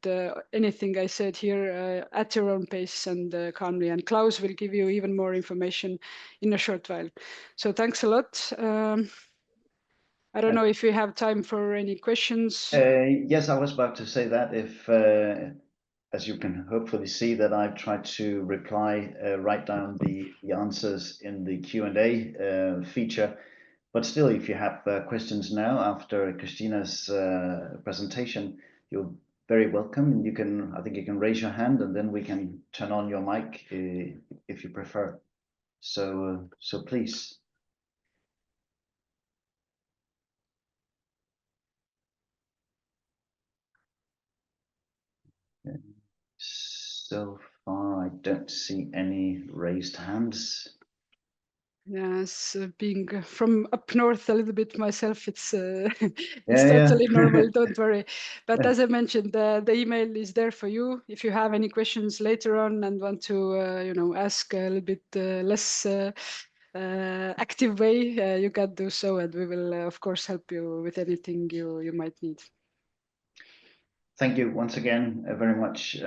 anything I said here at your own pace and calmly. And Klaus will give you even more information in a short while. So thanks a lot. I don't know if we have time for any questions. Yes, I was about to say that if, as you can hopefully see, that I've tried to reply, write down the answers in the Q&A feature. But still, if you have questions now after Kristiina's presentation, you're very welcome. And you can, I think you can raise your hand and then we can turn on your mic if you prefer. So please. So far, I don't see any raised hands. Yes, being from up north a little bit myself, it's Yeah, totally yeah. normal, don't worry. But as I mentioned, the email is there for you. If you have any questions later on and want to, ask a little bit less active way, you can do so, and we will, of course, help you with anything you might need. Thank you once again very much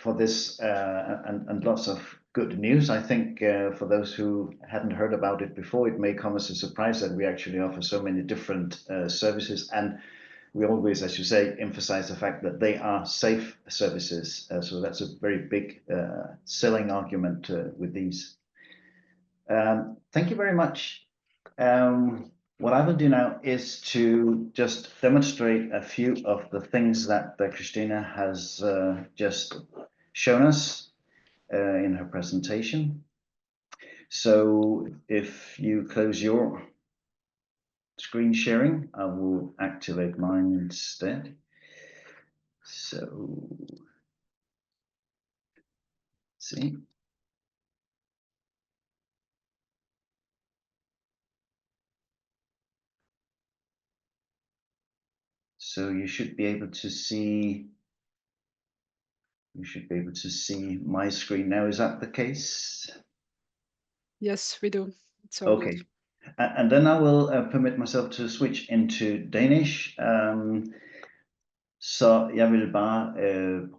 for this and lots of good news. I think for those who hadn't heard about it before, it may come as a surprise that we actually offer so many different services, and we always, as you say, emphasize the fact that they are safe services. So that's a very big selling argument with these. Thank you very much. What I will do now is to just demonstrate a few of the things that Kristiina has just shown us in her presentation. So if you close your screen sharing, I will activate mine instead. So, see. So you should be able to see. You should be able to see my screen now. Is that the case? Yes, we do. It's all Okay. good. And then I will permit myself to switch into Danish. Så jeg vil bare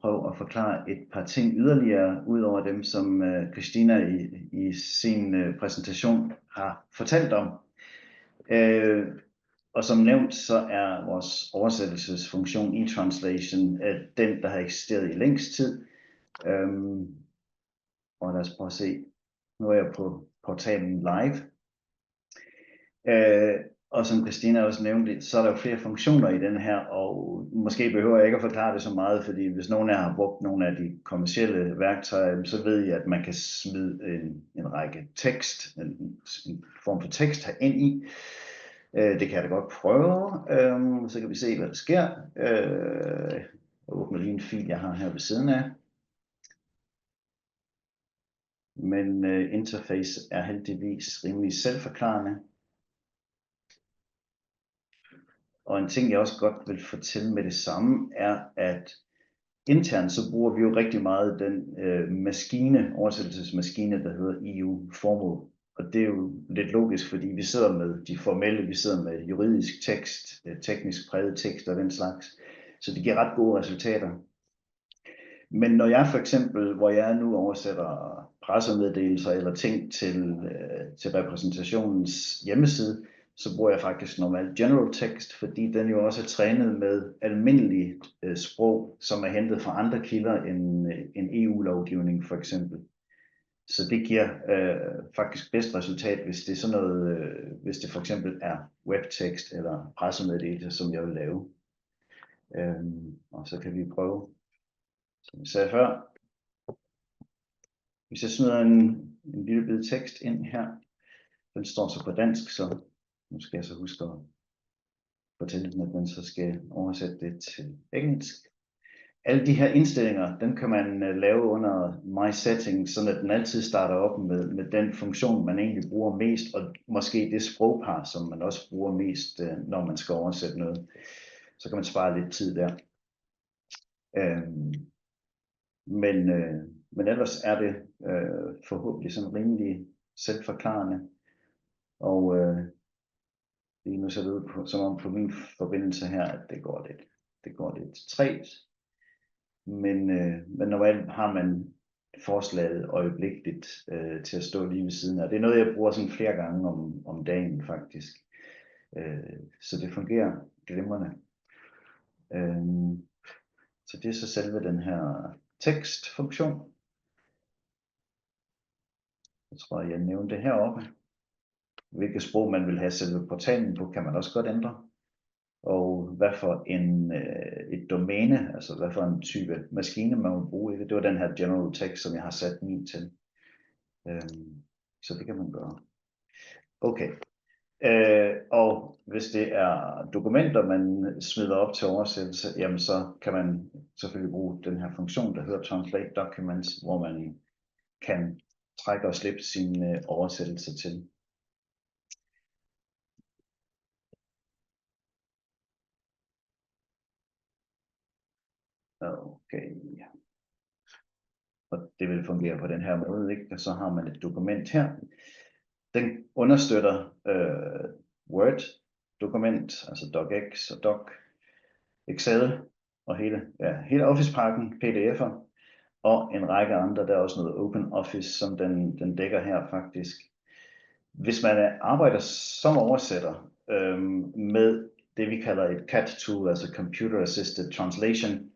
prøve at forklare et par ting yderligere, ud over dem, som Kristiina i sin præsentation har fortalt om. Og som nævnt, så er vores oversættelsesfunktion eTranslation den, der har eksisteret i længst tid. Og lad os prøve at se. Nu er jeg på portalen live. Og som Kristiina også nævnte, så er der jo flere funktioner i den her, og måske behøver jeg ikke at forklare det så meget, fordi hvis nogen af jer har brugt nogle af de kommercielle værktøjer, så ved jeg, at man kan smide en række tekst, en form for tekst her ind i. Det kan jeg da godt prøve, så kan vi se, hvad der sker. Jeg åbner lige en fil, jeg har her ved siden af. Men interface er heldigvis rimelig selvforklarende. Og en ting, jeg også godt vil fortælle med det samme, er, at internt så bruger vi jo rigtig meget den oversættelsesmaskine, der hedder EU Formal. Og det er jo lidt logisk, fordi vi sidder med de formelle, vi sidder med juridisk tekst, teknisk præget tekst og den slags. Så det giver ret gode resultater. Men når jeg for eksempel, hvor jeg nu oversætter pressemeddelelser eller ting til repræsentationens hjemmeside, så bruger jeg faktisk normalt general text, fordi den jo også er trænet med almindelig sprog, som er hentet fra andre kilder end EU-lovgivning for eksempel. Så det giver faktisk bedst resultat, hvis det er sådan noget, hvis det for eksempel er webtekst eller pressemeddelelse, som jeg vil lave. Og så kan vi prøve, som jeg sagde før. Hvis jeg smider en lille bid tekst ind her, den står så på dansk, så nu skal jeg så huske at fortælle den, at den så skal oversætte det til engelsk. Alle de her indstillinger, dem kan man lave under My Settings, så den altid starter op med den funktion, man egentlig bruger mest, og måske det sprogpar, som man også bruger mest, når man skal oversætte noget. Så kan man spare lidt tid der. Men ellers er det forhåbentlig sådan rimelig selvforklarende. Og lige nu ser det ud som om på min forbindelse her, at det går lidt trægt. Men normalt har man forslaget øjeblikkeligt til at stå lige ved siden af. Det er noget, jeg bruger sådan flere gange om dagen faktisk. Så det fungerer glimrende. Så det er så selve den her tekstfunktion. Jeg tror, jeg nævnte det heroppe. Hvilket sprog man vil have selve portalen på, kan man også godt ændre. Og hvad for et domæne, altså hvad for en type maskine man vil bruge. Det var den her general text, som jeg har sat min til. Så det kan man gøre. Okay. Og hvis det er dokumenter, man smider op til oversættelse, jamen så kan man selvfølgelig bruge den her funktion, der hedder Translate Documents, hvor man kan trække og slippe sin oversættelse til. Okay. Og det vil fungere på den her måde, ikke? Og så har man et dokument her. Den understøtter Word-dokument, altså docx og Excel og hele Office-pakken, PDF'er. og en række andre. Der er også noget Open Office, som den dækker her faktisk. Hvis man arbejder som oversætter med det, vi kalder et CAT-tool, altså Computer Assisted Translation,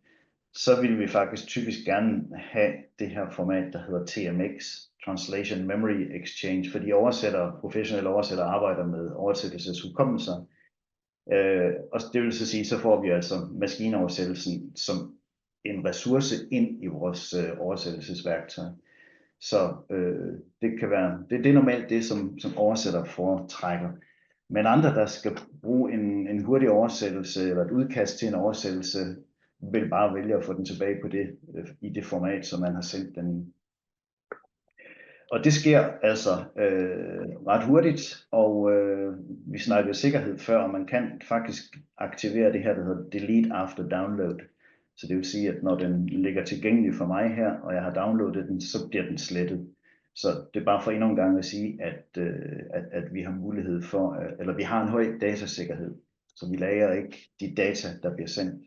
så vil vi faktisk typisk gerne have det her format, der hedder TMX, Translation Memory Exchange, fordi professionelle oversættere arbejder med oversættelseshukommelser. Og det vil så sige, så får vi altså maskinoversættelsen som en ressource ind i vores oversættelsesværktøj. Så det kan være, det er normalt det, som oversætter foretrækker. Men andre, der skal bruge en hurtig oversættelse eller et udkast til en oversættelse, vil bare vælge at få den tilbage på det, i det format, som man har sendt den i. Og det sker altså ret hurtigt, og vi snakkede sikkerhed før, og man kan faktisk aktivere det her, der hedder Delete After Download. Så det vil sige, at når den ligger tilgængelig for mig her, og jeg har downloadet den, så bliver den slettet. Så det er bare for endnu en gang at sige, at vi har mulighed for, eller vi har en høj datasikkerhed, så vi lagrer ikke de data, der bliver sendt.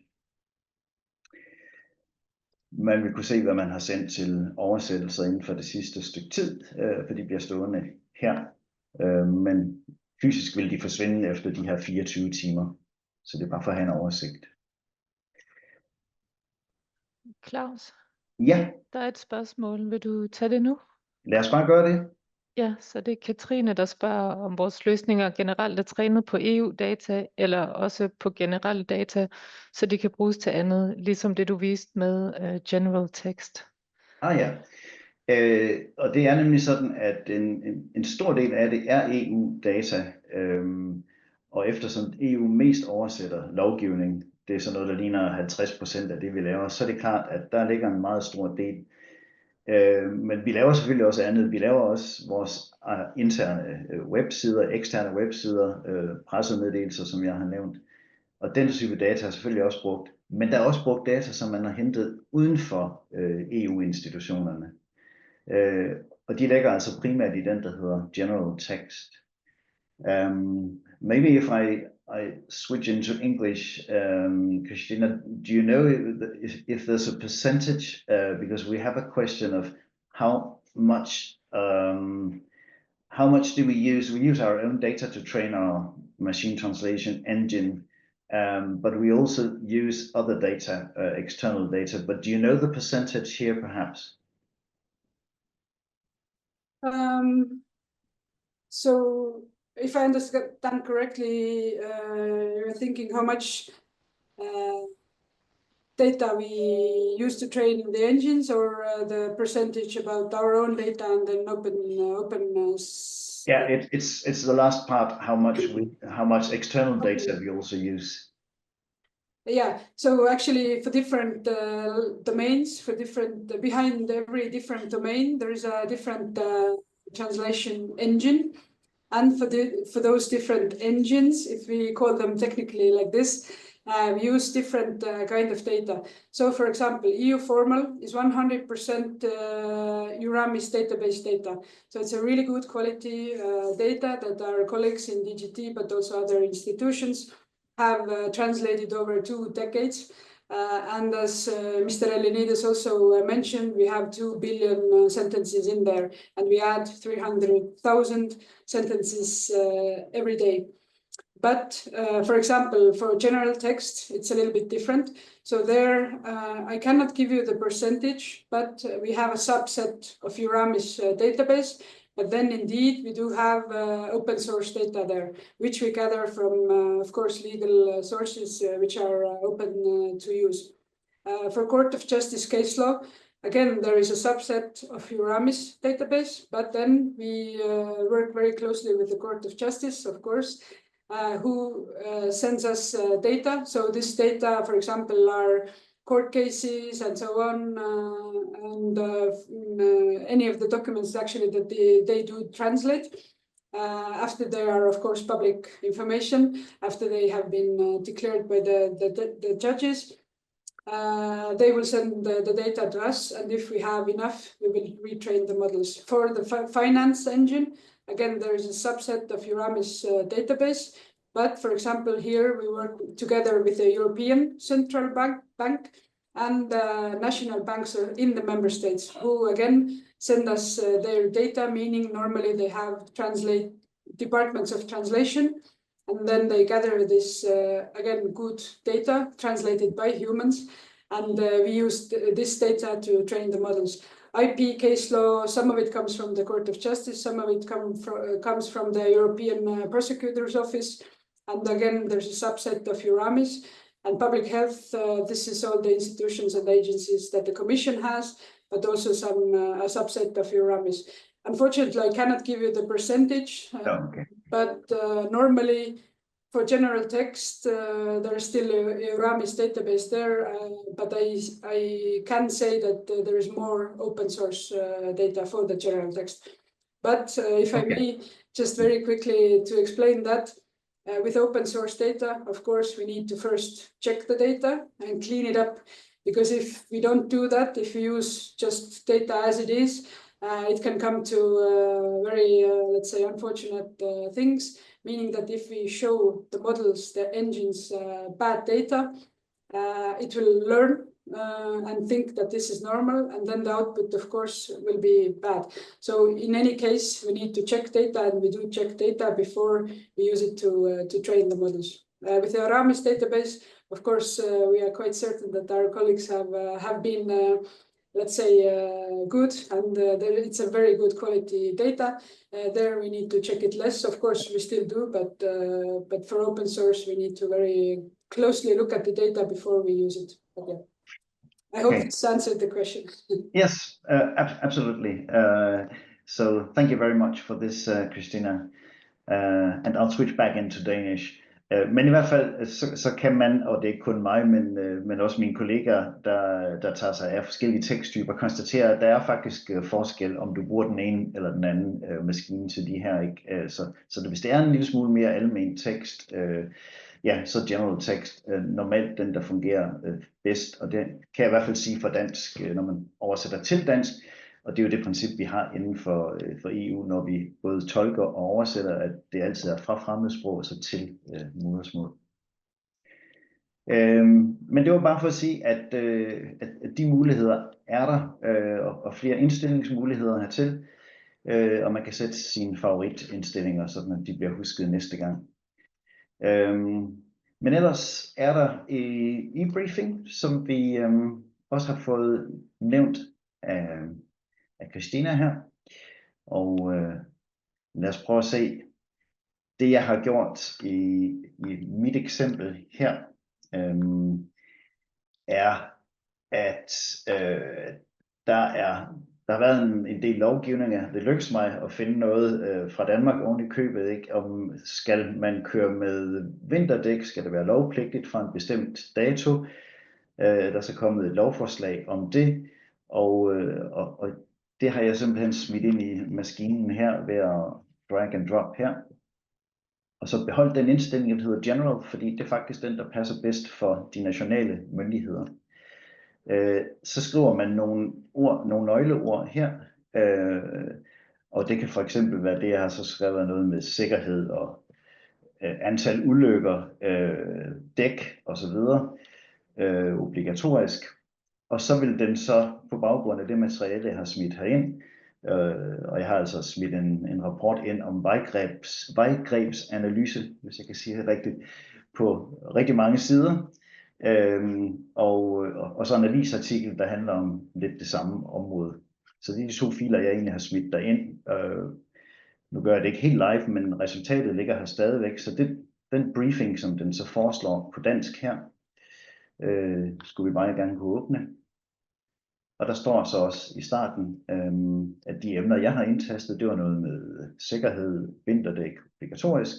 Man vil kunne se, hvad man har sendt til oversættelser inden for det sidste stykke tid, for de bliver stående her. Men fysisk vil de forsvinde efter de her 24 timer. Så det er bare for at have en oversigt. Claus? Ja. Der er et spørgsmål. Vil du tage det nu? Lad os bare gøre det. Ja, så det er Katrine, der spørger, om vores løsninger generelt er trænet på EU-data, eller også på generelle data, så de kan bruges til andet, ligesom det du viste med general text. Ja. Og det er nemlig sådan, at en stor del af det er EU-data, og eftersom EU mest oversætter lovgivning, det er sådan noget, der ligner 50% af det, vi laver, så er det klart, at der ligger en meget stor del. Men vi laver selvfølgelig også andet. Vi laver også vores interne websider, eksterne websider, pressemeddelelser, som jeg har nævnt. Og den type data er selvfølgelig også brugt. Men der er også brugt data, som man har hentet uden for EU-institutionerne. Og de ligger altså primært i den, der hedder general text. Maybe if I switch into English, Kristiina, do you know if there's a percentage, because we have a question of how much do we use? We use our own data to train our machine translation engine, but we also use other data, external data. But do you know the percentage here, perhaps? So if I understand correctly, you're thinking how much data we use to train the engines, or the percentage about our own data and then openness. Yeah, it's the last part. How much external data we also use. Yeah, so actually for different domains, behind every different domain, there is a different translation engine. And for those different engines, if we call them technically like this, we use different kind of data. So for example, EU formal is 100% EURAMIS database data. So it's a really good quality data that our colleagues in DGT, but also other institutions, have translated over 2 decades. And as Mr. Ellinides also mentioned, we have 2 billion sentences in there, and we add 300,000 sentences every day. But for example, for general text, it's a little bit different. So there, I cannot give you the percentage, but we have a subset of EURAMIS database. But then indeed, we do have open source data there, which we gather from, of course, legal sources, which are open to use. For Court of Justice case law, again, there is a subset of EURAMIS database, but then we work very closely with the Court of Justice, of course, who sends us data. So this data, for example, are court cases and so on, and any of the documents actually that they do translate after they are, of course, public information, after they have been declared by the judges. They will send the data to us, and if we have enough, we will retrain the models. For the finance engine, again, there is a subset of EURAMIS database. But for example, here we work together with the European Central Bank, and national banks in the member states, who again send us their data, meaning normally they have departments of translation, and then they gather this, again, good data translated by humans, and we use this data to train the models. IP case law, some of it comes from the Court of Justice, some of it comes from the European Prosecutor's Office, and again, there's a subset of EURAMIS. And public health, this is all the institutions and agencies that the Commission has, but also a subset of EURAMIS. Unfortunately, I cannot give you the percentage, but normally for general text, there is still a EURAMIS database there, but I can say that there is more open source data for the general text. But if I may, just very quickly to explain that, with open source data, of course, we need to first check the data and clean it up, because if we don't do that, if we use just data as it is, it can come to very, let's say, unfortunate things, meaning that if we show the models, the engines, bad data, it will learn and think that this is normal, and then the output, of course, will be bad. So in any case, we need to check data, and we do check data before we use it to train the models. With the EURAMIS database, of course, we are quite certain that our colleagues have been, let's say, good, and it's a very good quality data. There we need to check it less. Of course, we still do, but for open source, we need to very closely look at the data before we use it. Okay. I hope this answered the question. Yes, absolutely. So thank you very much for this, Kristiina. And I'll switch back into Danish. Men i hvert fald, så kan man, og det er ikke kun mig, men også mine kolleger, der tager sig af forskellige teksttyper, konstatere, at der er faktisk forskel, om du bruger den ene eller den anden maskine til de her. Ikke? Så hvis det er en lille smule mere almen tekst, ja, så general tekst normalt den, der fungerer bedst. Og det kan jeg i hvert fald sige for dansk, når man oversætter til dansk. Og det er jo det princip, vi har inden for EU, når vi både tolker og oversætter, at det altid er fra fremmedsprog så til modersmål. Men det var bare for at sige, at de muligheder er der, og flere indstillingsmuligheder hertil. Og man kan sætte sine favoritindstillinger, så de bliver husket næste gang. Men ellers er der eBriefing, som vi også har fået nævnt af Kristiina her, og lad os prøve at se. Det jeg har gjort i mit eksempel her, er at der har været en del lovgivninger. Det lykkedes mig at finde noget fra Danmark oven i købet, ikke? Om skal man køre med vinterdæk, skal det være lovpligtigt fra en bestemt dato. Der er så kommet et lovforslag om det, og det har jeg simpelthen smidt ind i maskinen her ved at drag and drop her. Og så behold den indstilling, der hedder General, fordi det er faktisk den, der passer bedst for de nationale myndigheder. Så skriver man nogle nøgleord her, og det kan for eksempel være det, jeg har så skrevet noget med sikkerhed og antal ulykker, dæk osv. Obligatorisk. Og så vil den så på baggrund af det materiale, jeg har smidt herind, og jeg har altså smidt en rapport ind om vejgrebsanalyse, hvis jeg kan sige det rigtigt, på rigtig mange sider, og så en avisartikel, der handler om lidt det samme område. Så det er de to filer, jeg egentlig har smidt derind. Nu gør jeg det ikke helt live, men resultatet ligger her stadigvæk, så den briefing, som den så foreslår på dansk her, skulle vi bare gerne kunne åbne. Og der står så også i starten, at de emner, jeg har indtastet, det var noget med sikkerhed, vinterdæk, obligatorisk.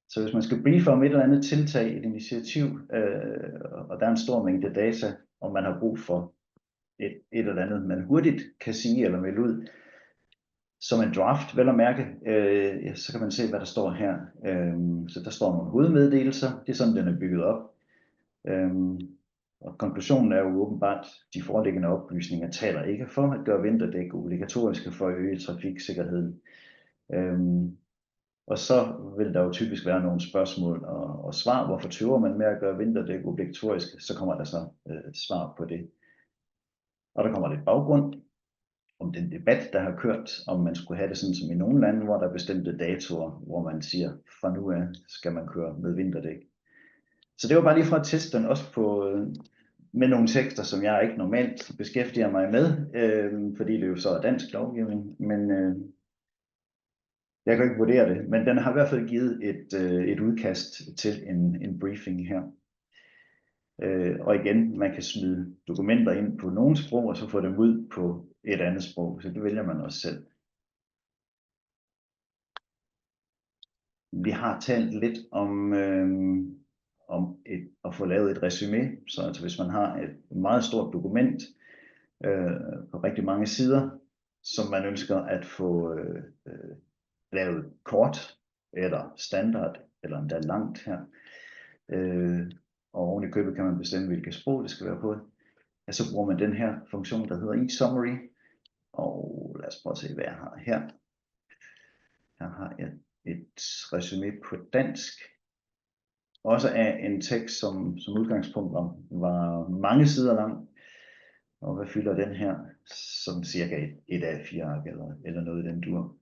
Så hvis man skal briefe om et eller andet tiltag, et initiativ, og der er en stor mængde data, og man har brug for et eller andet, man hurtigt kan sige eller melde ud, som en draft, vel at mærke, så kan man se, hvad der står her. Så der står nogle hovedmeddelelser, det er sådan, den er bygget op. Og konklusionen er jo åbenbart, de foreliggende oplysninger taler ikke for at gøre vinterdæk obligatoriske for at øge trafiksikkerheden. Og så vil der jo typisk være nogle spørgsmål og svar. Hvorfor tøver man med at gøre vinterdæk obligatorisk? Så kommer der så svar på det. Og der kommer lidt baggrund om den debat, der har kørt, om man skulle have det sådan som i nogle lande, hvor der er bestemte datoer, hvor man siger, fra nu af skal man køre med vinterdæk. Så det var bare lige for at teste den også på, med nogle tekster, som jeg ikke normalt beskæftiger mig med, fordi det jo så er dansk lovgivning, men jeg kan ikke vurdere det, men den har i hvert fald givet et udkast til en briefing her. Og igen, man kan smide dokumenter ind på nogle sprog, og så få dem ud på et andet sprog, så det vælger man også selv. Vi har talt lidt om at få lavet et resumé, så altså hvis man har et meget stort dokument på rigtig mange sider, som man ønsker at få lavet kort, eller standard, eller endda langt her, og oven i købet kan man bestemme, hvilket sprog det skal være på, ja, så bruger man den her funktion, der hedder eSummary, og lad os prøve at se, hvad jeg har her. Her har jeg et resumé på dansk, også af en tekst, som udgangspunkt var mange sider lang. Og hvad fylder den her? Som cirka et A4-ark eller noget i den dur.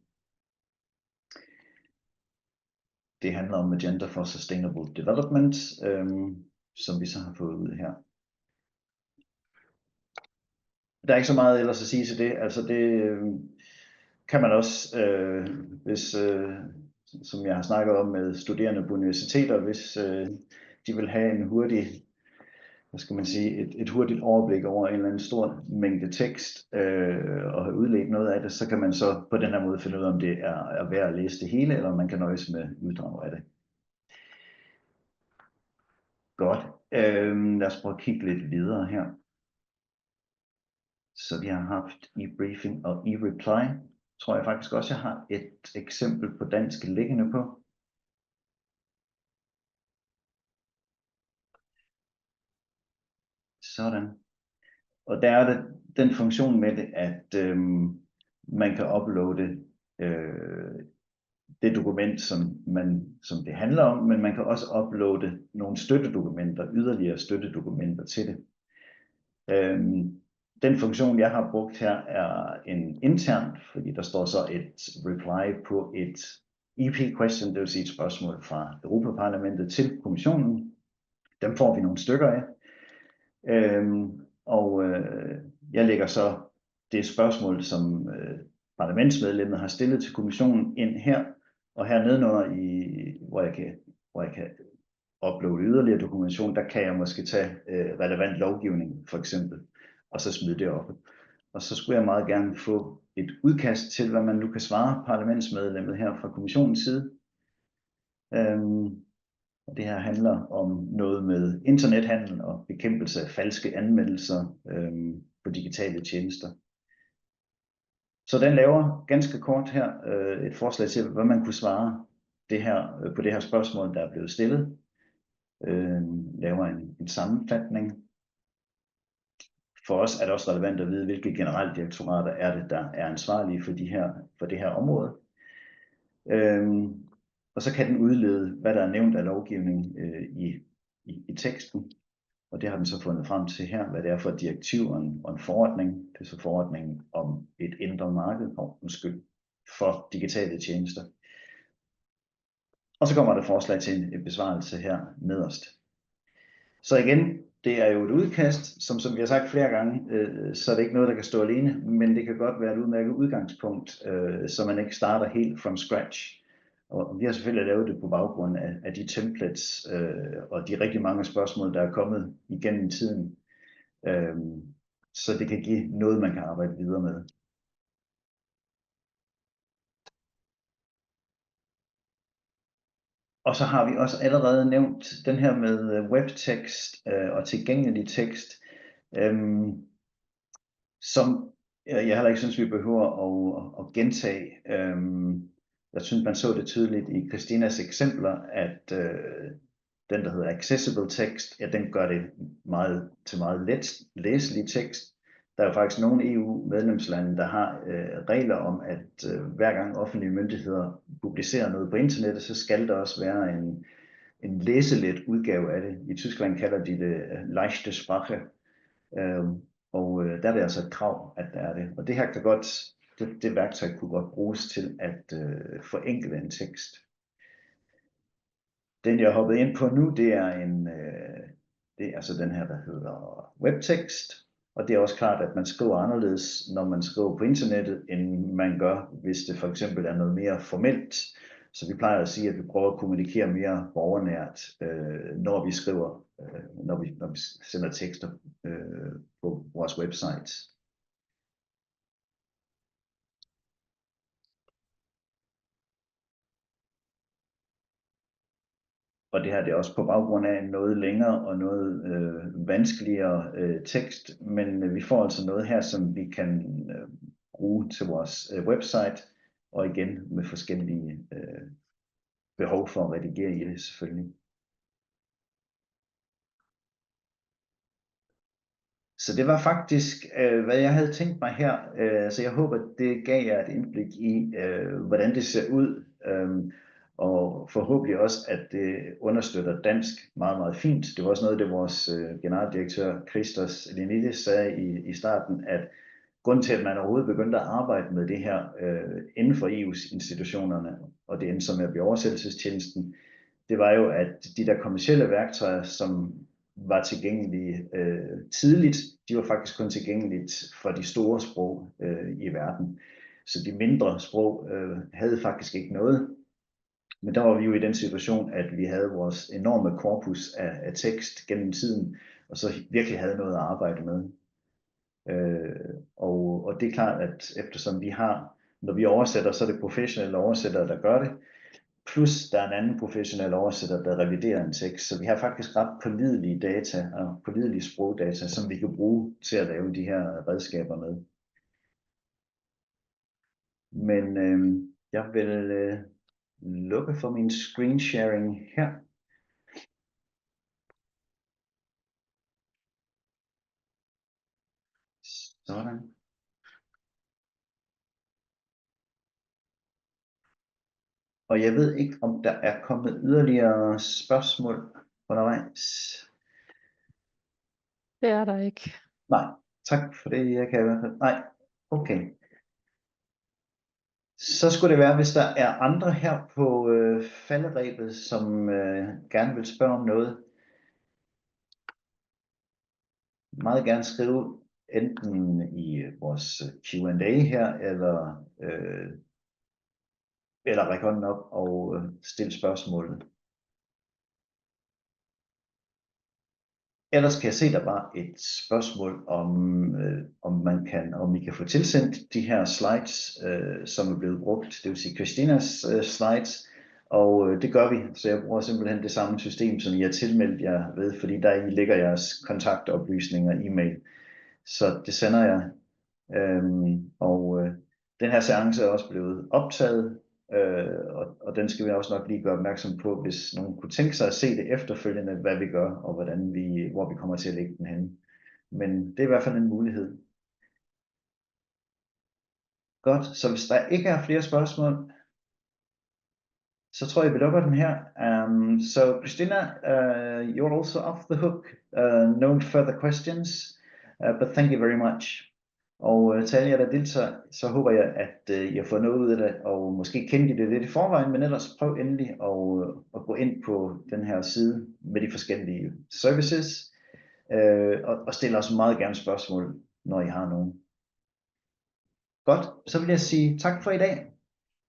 Det handler om Agenda for Sustainable Development, som vi så har fået ud her. Der er ikke så meget ellers at sige til det. Altså det kan man også, hvis, som jeg har snakket om med studerende på universiteter, hvis de vil have en hurtig, hvad skal man sige, et hurtigt overblik over en eller anden stor mængde tekst og have udledt noget af det, så kan man så på den her måde finde ud af, om det er værd at læse det hele, eller om man kan nøjes med uddrag af det. Godt. Lad os prøve at kigge lidt videre her. Så vi har haft eBriefing og eReply. Tror jeg faktisk også, jeg har et eksempel på dansk liggende på. Sådan. Og der er det den funktion med det, at man kan uploade det dokument, som det handler om, men man kan også uploade nogle støttedokumenter, yderligere støttedokumenter til det. Den funktion, jeg har brugt her, er en intern, fordi der står så et reply på et EP-question, det vil sige et spørgsmål fra Europaparlamentet til kommissionen. Dem får vi nogle stykker af. Jeg lægger så det spørgsmål, som parlamentsmedlemmet har stillet til kommissionen ind her, og her nedenunder, hvor jeg kan uploade yderligere dokumentation, der kan jeg måske tage relevant lovgivning for eksempel, og så smide det op. Og så skulle jeg meget gerne få et udkast til, hvad man nu kan svare parlamentsmedlemmet her fra kommissionens side. Og det her handler om noget med internethandel og bekæmpelse af falske anmeldelser på digitale tjenester. Så den laver ganske kort her et forslag til, hvad man kunne svare på det her spørgsmål, der er blevet stillet. Laver en sammenfatning. For os er det også relevant at vide, hvilke generaldirektorater er det, der er ansvarlige for det her område. Og så kan den udlede, hvad der er nævnt af lovgivning i teksten. Og det har den så fundet frem til her, hvad det er for et direktiv og en forordning. Det er så forordningen om et indre marked for digitale tjenester. Og så kommer der et forslag til en besvarelse her nederst. Så igen, det er jo et udkast, som vi har sagt flere gange, så er det ikke noget, der kan stå alene, men det kan godt være et udmærket udgangspunkt, så man ikke starter helt from scratch. Og vi har selvfølgelig lavet det på baggrund af de templates og de rigtig mange spørgsmål, der er kommet igennem tiden, så det kan give noget, man kan arbejde videre med. Og så har vi også allerede nævnt den her med webtekst og tilgængelig tekst, som jeg heller ikke synes, vi behøver at gentage. Jeg synes, man så det tydeligt i Kristiinas eksempler, at den, der hedder Accessible Text, ja, den gør det til meget let læselig tekst. Der er jo faktisk nogle EU-medlemslande, der har regler om, at hver gang offentlige myndigheder publicerer noget på internettet, så skal der også være en læselet udgave af det. I Tyskland kalder de det leichte Sprache, og der er det altså et krav, at der er det. Og det her kan godt, det værktøj kunne godt bruges til at forenkle en tekst. Den jeg har hoppet ind på nu, det er det er altså den her, der hedder WebText. Og det er også klart, at man skriver anderledes, når man skriver på internettet, end man gør, hvis det for eksempel er noget mere formelt. Så vi plejer at sige, at vi prøver at kommunikere mere borgernært, når vi skriver, når vi sender tekster på vores websites. Og det her det er også på baggrund af en noget længere og noget vanskeligere tekst, men vi får altså noget her, som vi kan bruge til vores website, og igen med forskellige behov for at redigere i det selvfølgelig. Så det var faktisk, hvad jeg havde tænkt mig her, så jeg håber, det gav jer et indblik i, hvordan det ser ud, og forhåbentlig også, at det understøtter dansk meget, meget fint. Det var også noget, det vores generaldirektør Christos Ellinides sagde i starten, at grunden til, at man overhovedet begyndte at arbejde med det her inden for EU's institutionerne, og det endte så med at blive oversættelsestjenesten, det var jo, at de der kommercielle værktøjer, som var tilgængelige tidligt, de var faktisk kun tilgængeligt for de store sprog i verden. Så de mindre sprog havde faktisk ikke noget. Men der var vi jo i den situation, at vi havde vores enorme korpus af tekst gennem tiden, og så virkelig havde noget at arbejde med. Og det er klart, at eftersom vi har, når vi oversætter, så er det professionelle oversættere, der gør det, plus der er en anden professionel oversætter, der reviderer en tekst. Så vi har faktisk ret pålidelige data og pålidelige sprogdata, som vi kan bruge til at lave de her redskaber med. Men jeg vil lukke for min screen sharing her. Sådan. Og jeg ved ikke, om der er kommet yderligere spørgsmål undervejs. Det er der ikke. Nej, tak for det. Jeg kan i hvert fald. Nej, okay. Så skulle det være, hvis der er andre her på falderebet, som gerne vil spørge om noget. Meget gerne skrive enten i vores Q&A her, eller række hånden op og stille spørgsmålet. Ellers kan jeg se, der var et spørgsmål om I kan få tilsendt de her slides, som er blevet brugt, det vil sige Kristiinas slides, og det gør vi, så jeg bruger simpelthen det samme system, som I har tilmeldt jer ved, fordi der ligger jeres kontaktoplysninger e-mail, så det sender jeg, og den her seance er også blevet optaget, og den skal vi også nok lige gøre opmærksom på, hvis nogen kunne tænke sig at se det efterfølgende, hvad vi gør, og hvor vi kommer til at lægge den henne. Men det er i hvert fald en mulighed. Godt, så hvis der ikke er flere spørgsmål, så tror jeg, vi lukker den her. So Kristiina, you're also off the hook. No further questions, but thank you very much. Og til alle jer, der deltager, så håber jeg, at I har fået noget ud af det, og måske kendte I det lidt i forvejen, men ellers prøv endelig at gå ind på den her side med de forskellige services, og stille os meget gerne spørgsmål, når I har nogen. Godt, så vil jeg sige tak for i dag.